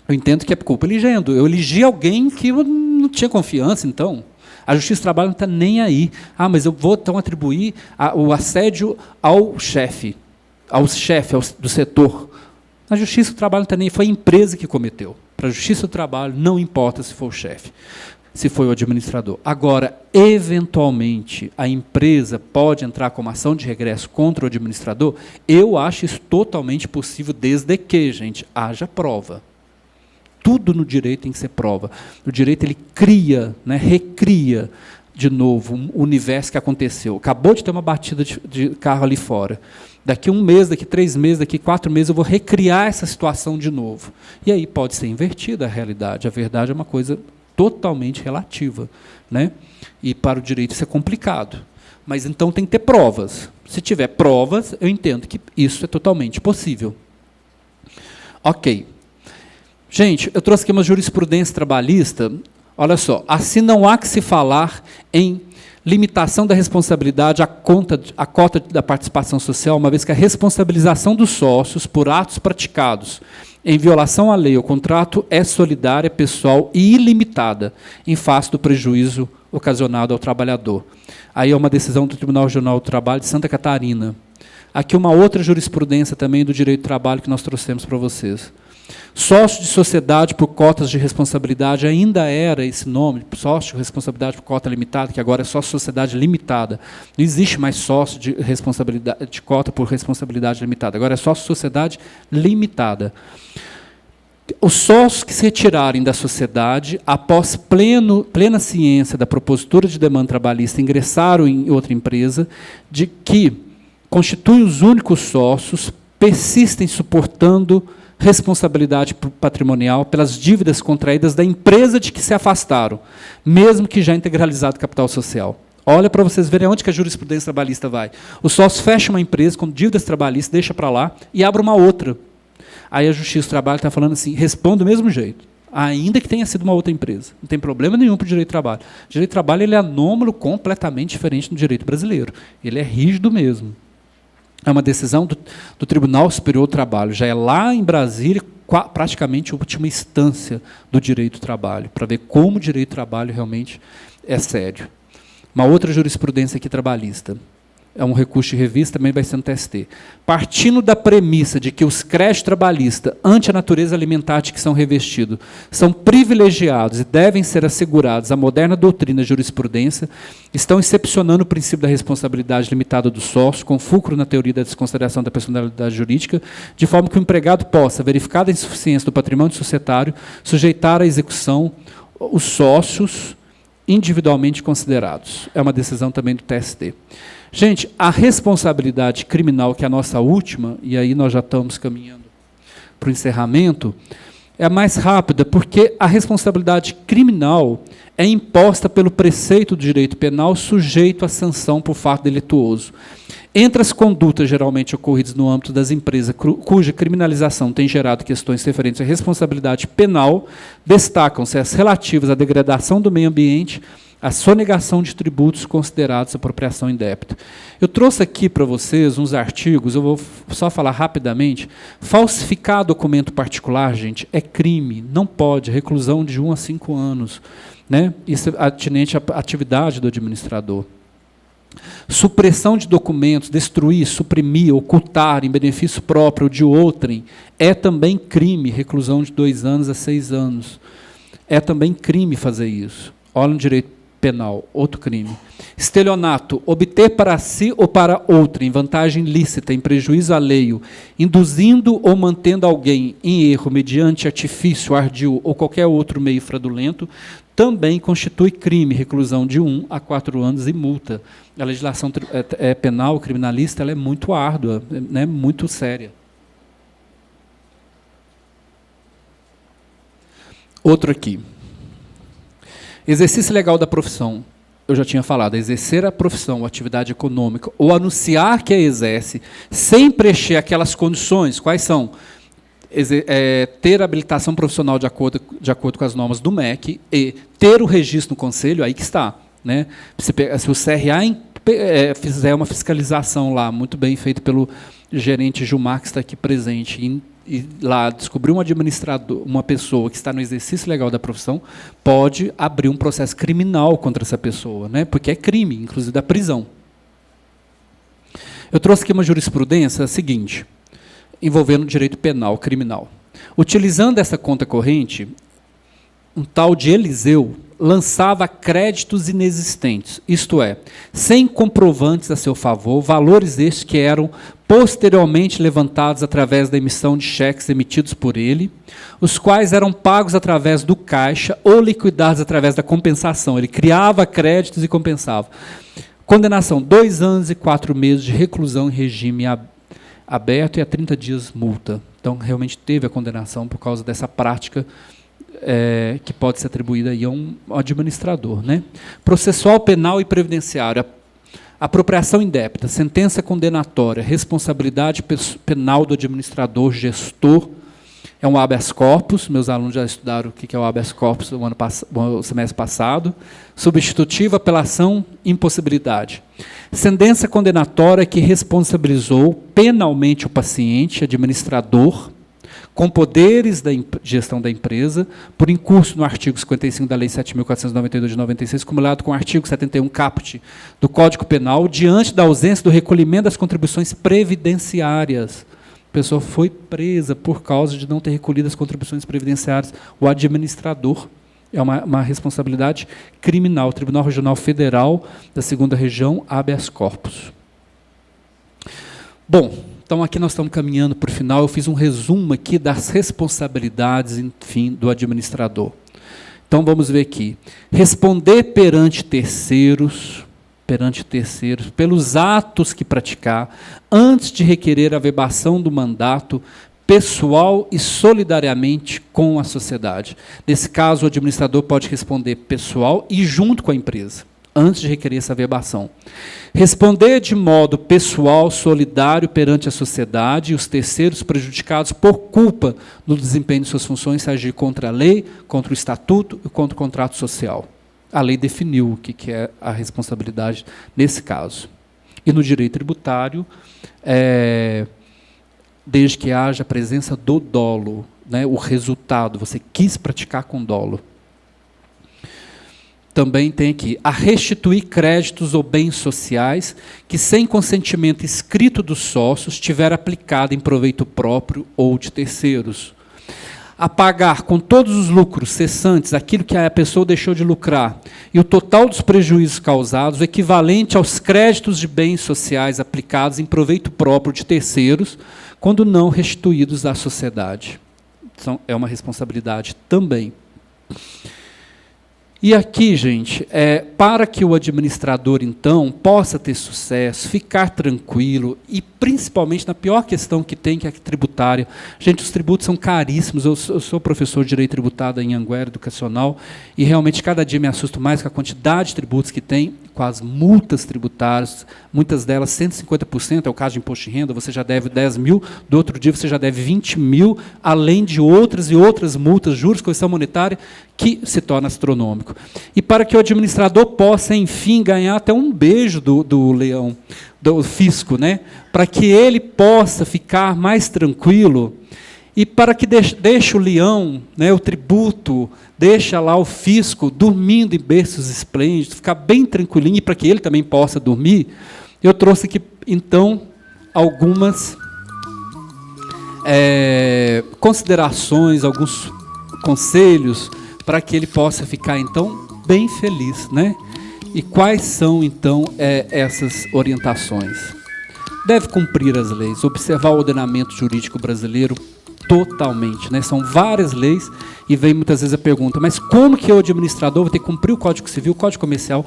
eu entendo que é culpa em ligendo. Eu elegi alguém que eu não tinha confiança, então. A Justiça do Trabalho não está nem aí. Mas eu vou, então, atribuir o assédio ao chefe do setor. A Justiça do Trabalho não está nem aí. Foi a empresa que cometeu. Para a Justiça do Trabalho, não importa se foi o chefe, se foi o administrador. Agora, eventualmente, a empresa pode entrar com uma ação de regresso contra o administrador? Eu acho isso totalmente possível, desde que, gente, haja prova. Tudo no direito tem que ser prova. O direito ele cria, né, recria de novo o universo que aconteceu. Acabou de ter uma batida de carro ali fora. Daqui 1 mês, daqui 3 meses, daqui 4 meses, eu vou recriar essa situação de novo. E aí pode ser invertida a realidade. A verdade é uma coisa totalmente relativa, né? E para o direito isso é complicado. Mas então tem que ter provas. Se tiver provas, eu entendo que isso é totalmente possível. Ok. Gente, eu trouxe aqui uma jurisprudência trabalhista. Olha só, assim não há que se falar em limitação da responsabilidade à cota da participação social, uma vez que a responsabilização dos sócios por atos praticados em violação à lei ou contrato é solidária, pessoal e ilimitada, em face do prejuízo ocasionado ao trabalhador. Aí é uma decisão do Tribunal Regional do Trabalho de Santa Catarina. Aqui uma outra jurisprudência também do direito do trabalho que nós trouxemos para vocês. Sócio de sociedade por cotas de responsabilidade ainda era esse nome, sócio de responsabilidade por cota limitada, que agora é só sociedade limitada. Não existe mais sócio de responsabilidade de cota por responsabilidade limitada, agora é só sociedade limitada. Os sócios que se retirarem da sociedade, após plena ciência da propositura de demanda trabalhista, ingressaram em outra empresa, de que constituem os únicos sócios, persistem suportando responsabilidade patrimonial pelas dívidas contraídas da empresa de que se afastaram, mesmo que já integralizado capital social. Olha para vocês verem onde que a jurisprudência trabalhista vai. O sócio fecha uma empresa com dívidas trabalhistas, deixa para lá e abre uma outra. Aí a Justiça do Trabalho está falando assim, responde do mesmo jeito, ainda que tenha sido uma outra empresa. Não tem problema nenhum para o direito do trabalho. O direito do trabalho ele é anômalo, completamente diferente do direito brasileiro. Ele é rígido mesmo. É uma decisão do Tribunal Superior do Trabalho. Já é lá em Brasília, praticamente a última instância do direito do trabalho, para ver como o direito do trabalho realmente é sério. Uma outra jurisprudência aqui trabalhista. É um recurso de revista, também vai ser no TST. Partindo da premissa de que os créditos trabalhistas, ante a natureza alimentar de que são revestidos, são privilegiados e devem ser assegurados à moderna doutrina e jurisprudência, estão excepcionando o princípio da responsabilidade limitada do sócio, com fulcro na teoria da desconsideração da personalidade jurídica, de forma que o empregado possa, verificada a insuficiência do patrimônio societário, sujeitar à execução os sócios individualmente considerados. É uma decisão também do TST. Gente, a responsabilidade criminal, que é a nossa última, e aí nós já estamos caminhando para o encerramento, é a mais rápida, porque a responsabilidade criminal é imposta pelo preceito do direito penal sujeito à sanção por fato delituoso. Entre as condutas geralmente ocorridas no âmbito das empresas cuja criminalização tem gerado questões referentes à responsabilidade penal, destacam-se as relativas à degradação do meio ambiente, a sonegação de tributos considerados apropriação indébita. Eu trouxe aqui para vocês uns artigos, eu vou só falar rapidamente. Falsificar documento particular, gente, é crime, não pode, reclusão de 1 a 5 anos. Né? Isso é atinente à atividade do administrador. Supressão de documentos, destruir, suprimir, ocultar em benefício próprio ou de outrem, é também crime, reclusão de 2 anos a 6 anos. É também crime fazer isso. Olha no direito penal, outro crime. Estelionato, obter para si ou para outrem vantagem lícita em prejuízo alheio, induzindo ou mantendo alguém em erro mediante artifício, ardil ou qualquer outro meio fraudulento, também constitui crime, reclusão de 1 a 4 anos e multa. A legislação penal, criminalista, ela é muito árdua, né, muito séria. Outro aqui. Exercício legal da profissão. Eu já tinha falado, exercer a profissão ou atividade econômica ou anunciar que a exerce sem preencher aquelas condições, quais são? Ter habilitação profissional de acordo com as normas do MEC e ter o registro no conselho, aí que está. Né? Se o CRA fizer uma fiscalização lá, muito bem feito pelo gerente Gilmar, que está aqui presente, e lá descobrir um administrador, uma pessoa que está no exercício legal da profissão, pode abrir um processo criminal contra essa pessoa, né? Porque é crime, inclusive da prisão. Eu trouxe aqui uma jurisprudência seguinte, envolvendo direito penal, criminal. Utilizando essa conta corrente, um tal de Eliseu lançava créditos inexistentes, isto é, sem comprovantes a seu favor, valores estes que eram posteriormente levantados através da emissão de cheques emitidos por ele, os quais eram pagos através do caixa ou liquidados através da compensação. Ele criava créditos e compensava. Condenação, 2 anos e 4 meses de reclusão em regime aberto e a 30 dias multa. Então, realmente teve a condenação por causa dessa prática que pode ser atribuída aí a um administrador. Né? Processual, penal e previdenciário. Apropriação indébita, sentença condenatória, responsabilidade penal do administrador, gestor, é um habeas corpus, meus alunos já estudaram o que é o habeas corpus no semestre passado. Substitutiva, apelação, impossibilidade. Sentença condenatória que responsabilizou penalmente o paciente, administrador, com poderes da gestão da empresa, por incurso no artigo 55 da Lei 7.492 de 96, cumulado com o artigo 71 caput do Código Penal, diante da ausência do recolhimento das contribuições previdenciárias. A pessoa foi presa por causa de não ter recolhido as contribuições previdenciárias. O administrador é uma responsabilidade criminal. O Tribunal Regional Federal da 2ª Região, habeas corpus. Bom, então aqui nós estamos caminhando para o final. Eu fiz um resumo aqui das responsabilidades, enfim, do administrador. Então vamos ver aqui. Responder perante terceiros, pelos atos que praticar, antes de requerer a verbação do mandato, pessoal e solidariamente com a sociedade. Nesse caso, o administrador pode responder pessoal e junto com a empresa, antes de requerer essa verbação. Responder de modo pessoal, solidário perante a sociedade e os terceiros prejudicados por culpa do desempenho de suas funções, se agir contra a lei, contra o estatuto e contra o contrato social. A lei definiu o que é a responsabilidade nesse caso. E no direito tributário, desde que haja a presença do dolo, né, o resultado, você quis praticar com dolo. Também tem aqui, a restituir créditos ou bens sociais que, sem consentimento escrito dos sócios, tiver aplicado em proveito próprio ou de terceiros. A pagar com todos os lucros cessantes aquilo que a pessoa deixou de lucrar e o total dos prejuízos causados, o equivalente aos créditos de bens sociais aplicados em proveito próprio de terceiros, quando não restituídos à sociedade. Então, é uma responsabilidade também. E aqui, gente, para que o administrador, então, possa ter sucesso, ficar tranquilo, e principalmente na pior questão que tem, que é a tributária. Gente, os tributos são caríssimos. Eu sou professor de Direito Tributário em Anhanguera Educacional, e realmente cada dia me assusto mais com a quantidade de tributos que tem, com as multas tributárias, muitas delas 150%, é o caso de imposto de renda, você já deve 10 mil, do outro dia você já deve 20 mil, além de outras e outras multas, juros, correção monetária, que se torna astronômico. E para que o administrador possa, enfim, ganhar até um beijo do leão, do fisco, né? Para que ele possa ficar mais tranquilo, e para que deixe o leão, né, o tributo, deixa lá o fisco dormindo em berços esplêndidos, ficar bem tranquilinho, e para que ele também possa dormir, eu trouxe aqui, então, algumas considerações, alguns conselhos, para que ele possa ficar, então, bem feliz, né? E quais são, então, essas orientações? Deve cumprir as leis, observar o ordenamento jurídico brasileiro totalmente, né? São várias leis, e vem muitas vezes a pergunta, mas como que o administrador vai ter que cumprir o Código Civil, Código Comercial,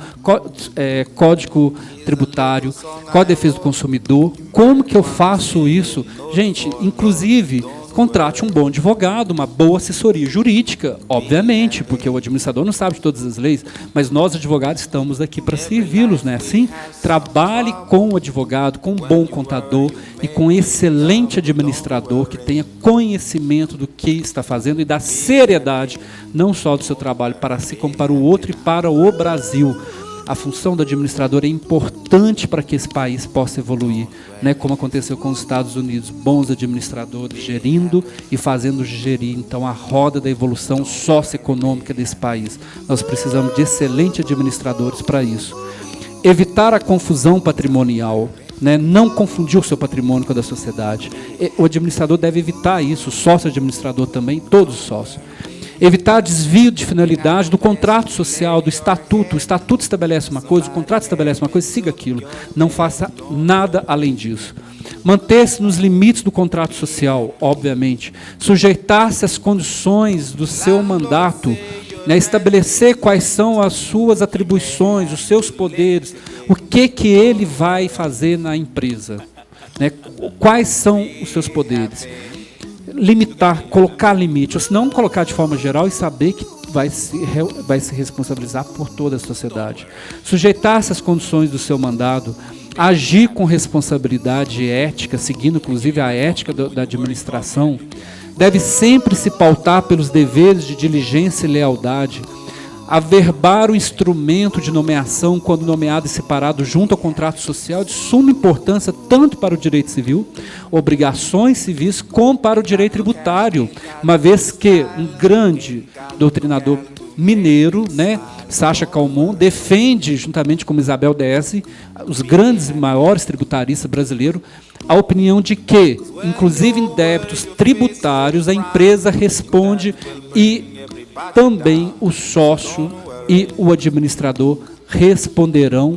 Código Tributário, Código de Defesa do Consumidor? Como que eu faço isso? Gente, inclusive, contrate um bom advogado, uma boa assessoria jurídica, obviamente, porque o administrador não sabe de todas as leis, mas nós, advogados, estamos aqui para servi-los, né? Assim, trabalhe com o advogado, com um bom contador e com um excelente administrador que tenha conhecimento do que está fazendo e da seriedade, não só do seu trabalho para si, como para o outro e para o Brasil. A função do administrador é importante para que esse país possa evoluir, né? Como aconteceu com os Estados Unidos, bons administradores gerindo e fazendo gerir, então, a roda da evolução socioeconômica desse país. Nós precisamos de excelentes administradores para isso. Evitar a confusão patrimonial, né? Não confundir o seu patrimônio com o da sociedade. O administrador deve evitar isso, o sócio administrador também, todos os sócios. Evitar desvio de finalidade do contrato social, do estatuto. O estatuto estabelece uma coisa, o contrato estabelece uma coisa, siga aquilo. Não faça nada além disso. Manter-se nos limites do contrato social, obviamente. Sujeitar-se às condições do seu mandato, né? Estabelecer quais são as suas atribuições, os seus poderes, o que ele vai fazer na empresa, né? Quais são os seus poderes. Limitar, colocar limite, ou se não colocar de forma geral e saber que vai se responsabilizar por toda a sociedade. Sujeitar-se às condições do seu mandado, agir com responsabilidade ética, seguindo inclusive a ética da administração, deve sempre se pautar pelos deveres de diligência e lealdade, averbar o instrumento de nomeação quando nomeado e separado junto ao contrato social de suma importância tanto para o direito civil, obrigações civis, como para o direito tributário, uma vez que um grande doutrinador mineiro, né, Sacha Calmon, defende, juntamente com Isabel Desse, os grandes e maiores tributaristas brasileiros, a opinião de que, inclusive em débitos tributários, a empresa responde e também o sócio e o administrador responderão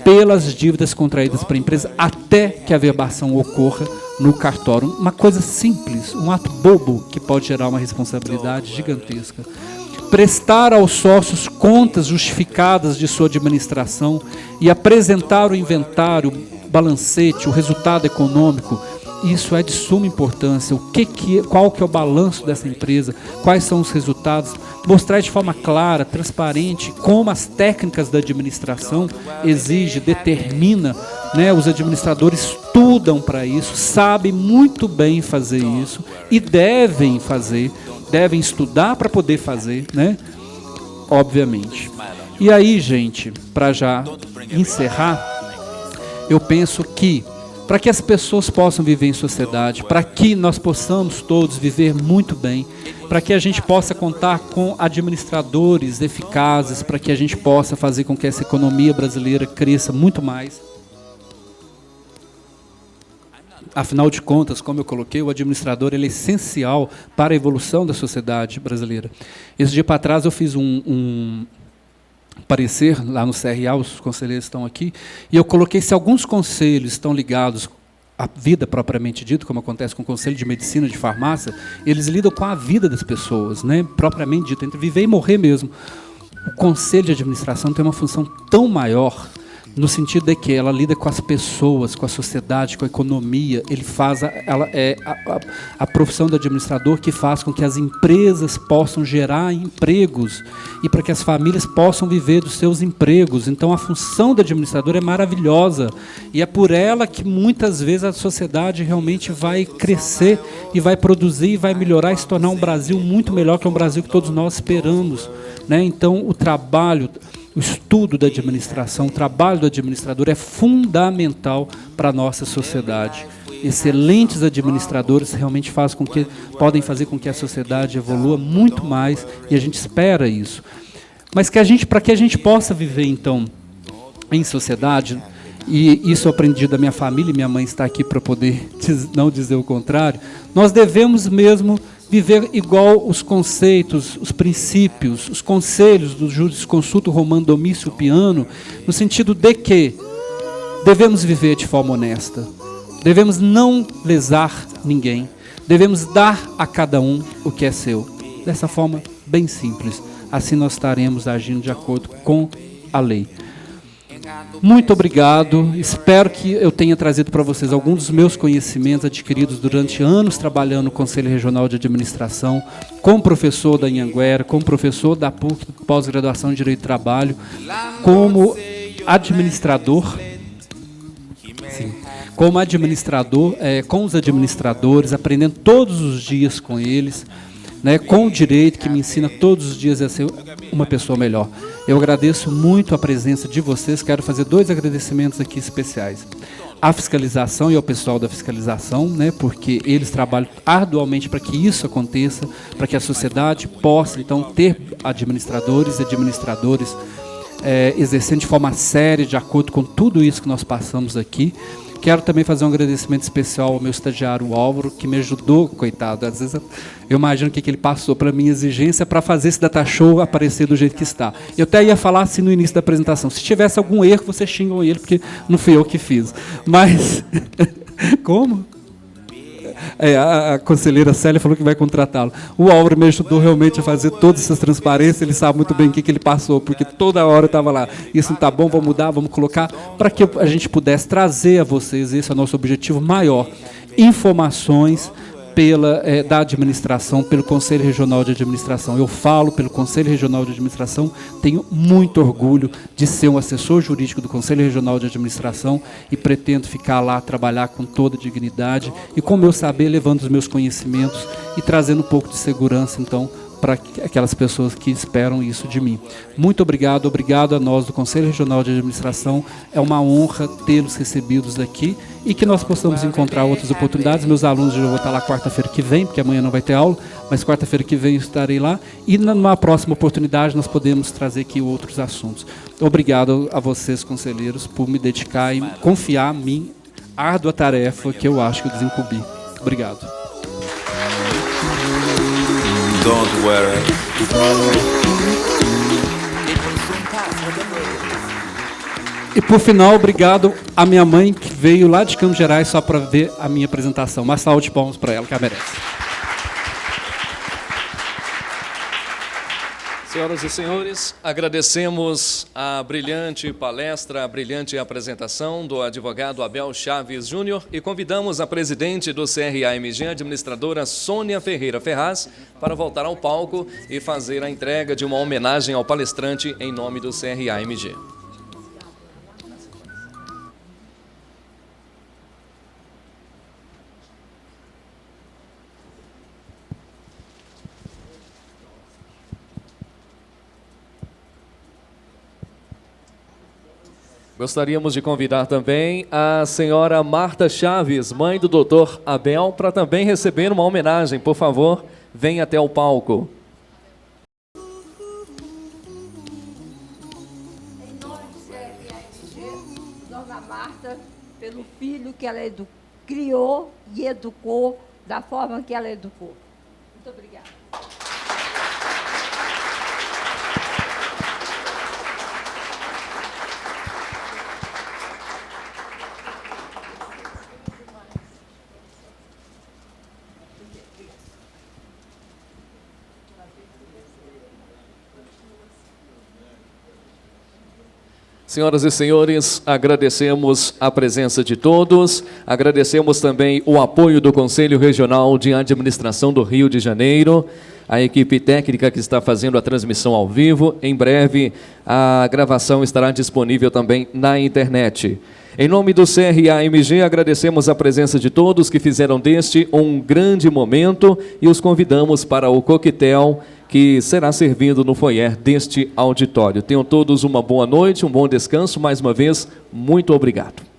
pelas dívidas contraídas para a empresa até que a averbação ocorra no cartório. Uma coisa simples, um ato bobo que pode gerar uma responsabilidade gigantesca. Prestar aos sócios contas justificadas de sua administração e apresentar o inventário, o balancete, o resultado econômico, isso é de suma importância. Qual que é o balanço dessa empresa, quais são os resultados, mostrar de forma clara, transparente, como as técnicas da administração determina, né, os administradores estudam para isso, sabem muito bem fazer isso e devem estudar para poder fazer, né? Obviamente. E aí, gente, para já encerrar, eu penso que para que as pessoas possam viver em sociedade, para que nós possamos todos viver muito bem, para que a gente possa contar com administradores eficazes, para que a gente possa fazer com que essa economia brasileira cresça muito mais. Afinal de contas, como eu coloquei, o administrador ele é essencial para a evolução da sociedade brasileira. Esse dia para trás eu fiz um parecer lá no CRA, os conselheiros estão aqui, e eu coloquei se alguns conselhos estão ligados à vida propriamente dita, como acontece com o Conselho de Medicina, de Farmácia, eles lidam com a vida das pessoas, né, propriamente dita, entre viver e morrer mesmo. O Conselho de Administração tem uma função tão maior, no sentido de que ela lida com as pessoas, com a sociedade, com a economia. Ela é a profissão do administrador que faz com que as empresas possam gerar empregos e para que as famílias possam viver dos seus empregos. Então, a função do administrador é maravilhosa e é por ela que muitas vezes a sociedade realmente vai crescer e vai produzir e vai melhorar e se tornar um Brasil muito melhor que é um Brasil que todos nós esperamos, né? Então, o estudo da administração, o trabalho do administrador é fundamental para a nossa sociedade. Excelentes administradores realmente podem fazer com que a sociedade evolua muito mais e a gente espera isso. Mas para que a gente possa viver, então, em sociedade, e isso eu aprendi da minha família, e minha mãe está aqui para poder não dizer o contrário, nós devemos mesmo viver igual os conceitos, os princípios, os conselhos do Jurisconsulto Romano Domício Piano, no sentido de que devemos viver de forma honesta, devemos não lesar ninguém, devemos dar a cada um o que é seu. Dessa forma bem simples, assim nós estaremos agindo de acordo com a lei. Muito obrigado, espero que eu tenha trazido para vocês alguns dos meus conhecimentos adquiridos durante anos trabalhando no Conselho Regional de Administração, como professor da Anhanguera, como professor da PUC, pós-graduação em Direito do Trabalho, como administrador, com os administradores, aprendendo todos os dias com eles, né, com o direito que me ensina todos os dias a ser uma pessoa melhor. Eu agradeço muito a presença de vocês, quero fazer 2 agradecimentos aqui especiais. À fiscalização e ao pessoal da fiscalização, né, porque eles trabalham arduamente para que isso aconteça, para que a sociedade possa, então, ter administradores e administradores exercendo de forma séria, de acordo com tudo isso que nós passamos aqui. Quero também fazer um agradecimento especial ao meu estagiário Álvaro, que me ajudou, coitado. Às vezes eu imagino o que ele passou para a minha exigência para fazer esse data show aparecer do jeito que está. Eu até ia falar assim no início da apresentação. Se tivesse algum erro, vocês xingam ele, porque não fui eu que fiz. Mas, como? A conselheira Célia falou que vai contratá-lo. O Álvaro me ajudou realmente a fazer todas essas transparências, ele sabe muito bem o que ele passou, porque toda hora eu estava lá, isso não está bom, vamos mudar, vamos colocar, para que a gente pudesse trazer a vocês, esse é o nosso objetivo maior, informações da administração, pelo Conselho Regional de Administração. Eu falo pelo Conselho Regional de Administração, tenho muito orgulho de ser um assessor jurídico do Conselho Regional de Administração e pretendo ficar lá, trabalhar com toda dignidade e com o meu saber, levando os meus conhecimentos e trazendo um pouco de segurança, então, para aquelas pessoas que esperam isso de mim. Muito obrigado, obrigado a nós do Conselho Regional de Administração. É uma honra tê-los recebidos aqui e que nós possamos encontrar outras oportunidades. Meus alunos já vão estar lá quarta-feira que vem, porque amanhã não vai ter aula, mas quarta-feira que vem eu estarei lá e numa próxima oportunidade nós podemos trazer aqui outros assuntos. Obrigado a vocês, conselheiros, por me dedicar e confiar em mim, árdua tarefa que eu acho que eu desencumbi. Obrigado. Don't worry. E por final, obrigado à minha mãe que veio lá de Campos Gerais só para ver a minha apresentação. Uma salva de palmas para ela, que ela merece. Senhoras e senhores, agradecemos a brilhante palestra, a brilhante apresentação do advogado Abel Chaves Júnior e convidamos a presidente do CRA-MG, administradora Sônia Ferreira Ferraz, para voltar ao palco e fazer a entrega de uma homenagem ao palestrante em nome do CRA-MG. Gostaríamos de convidar também a senhora Marta Chaves, mãe do doutor Abel, para também receber uma homenagem. Por favor, venha até o palco. Em nome do CRA-MG, dona Marta, pelo filho que ela criou e educou da forma que ela educou. Muito obrigada. Senhoras e senhores, agradecemos a presença de todos, agradecemos também o apoio do Conselho Regional de Administração do Rio de Janeiro, a equipe técnica que está fazendo a transmissão ao vivo. Em breve, a gravação estará disponível também na internet. Em nome do CRA-MG, agradecemos a presença de todos que fizeram deste um grande momento e os convidamos para o coquetel que será servido no foyer deste auditório. Tenham todos uma boa noite, um bom descanso. Mais uma vez, muito obrigado.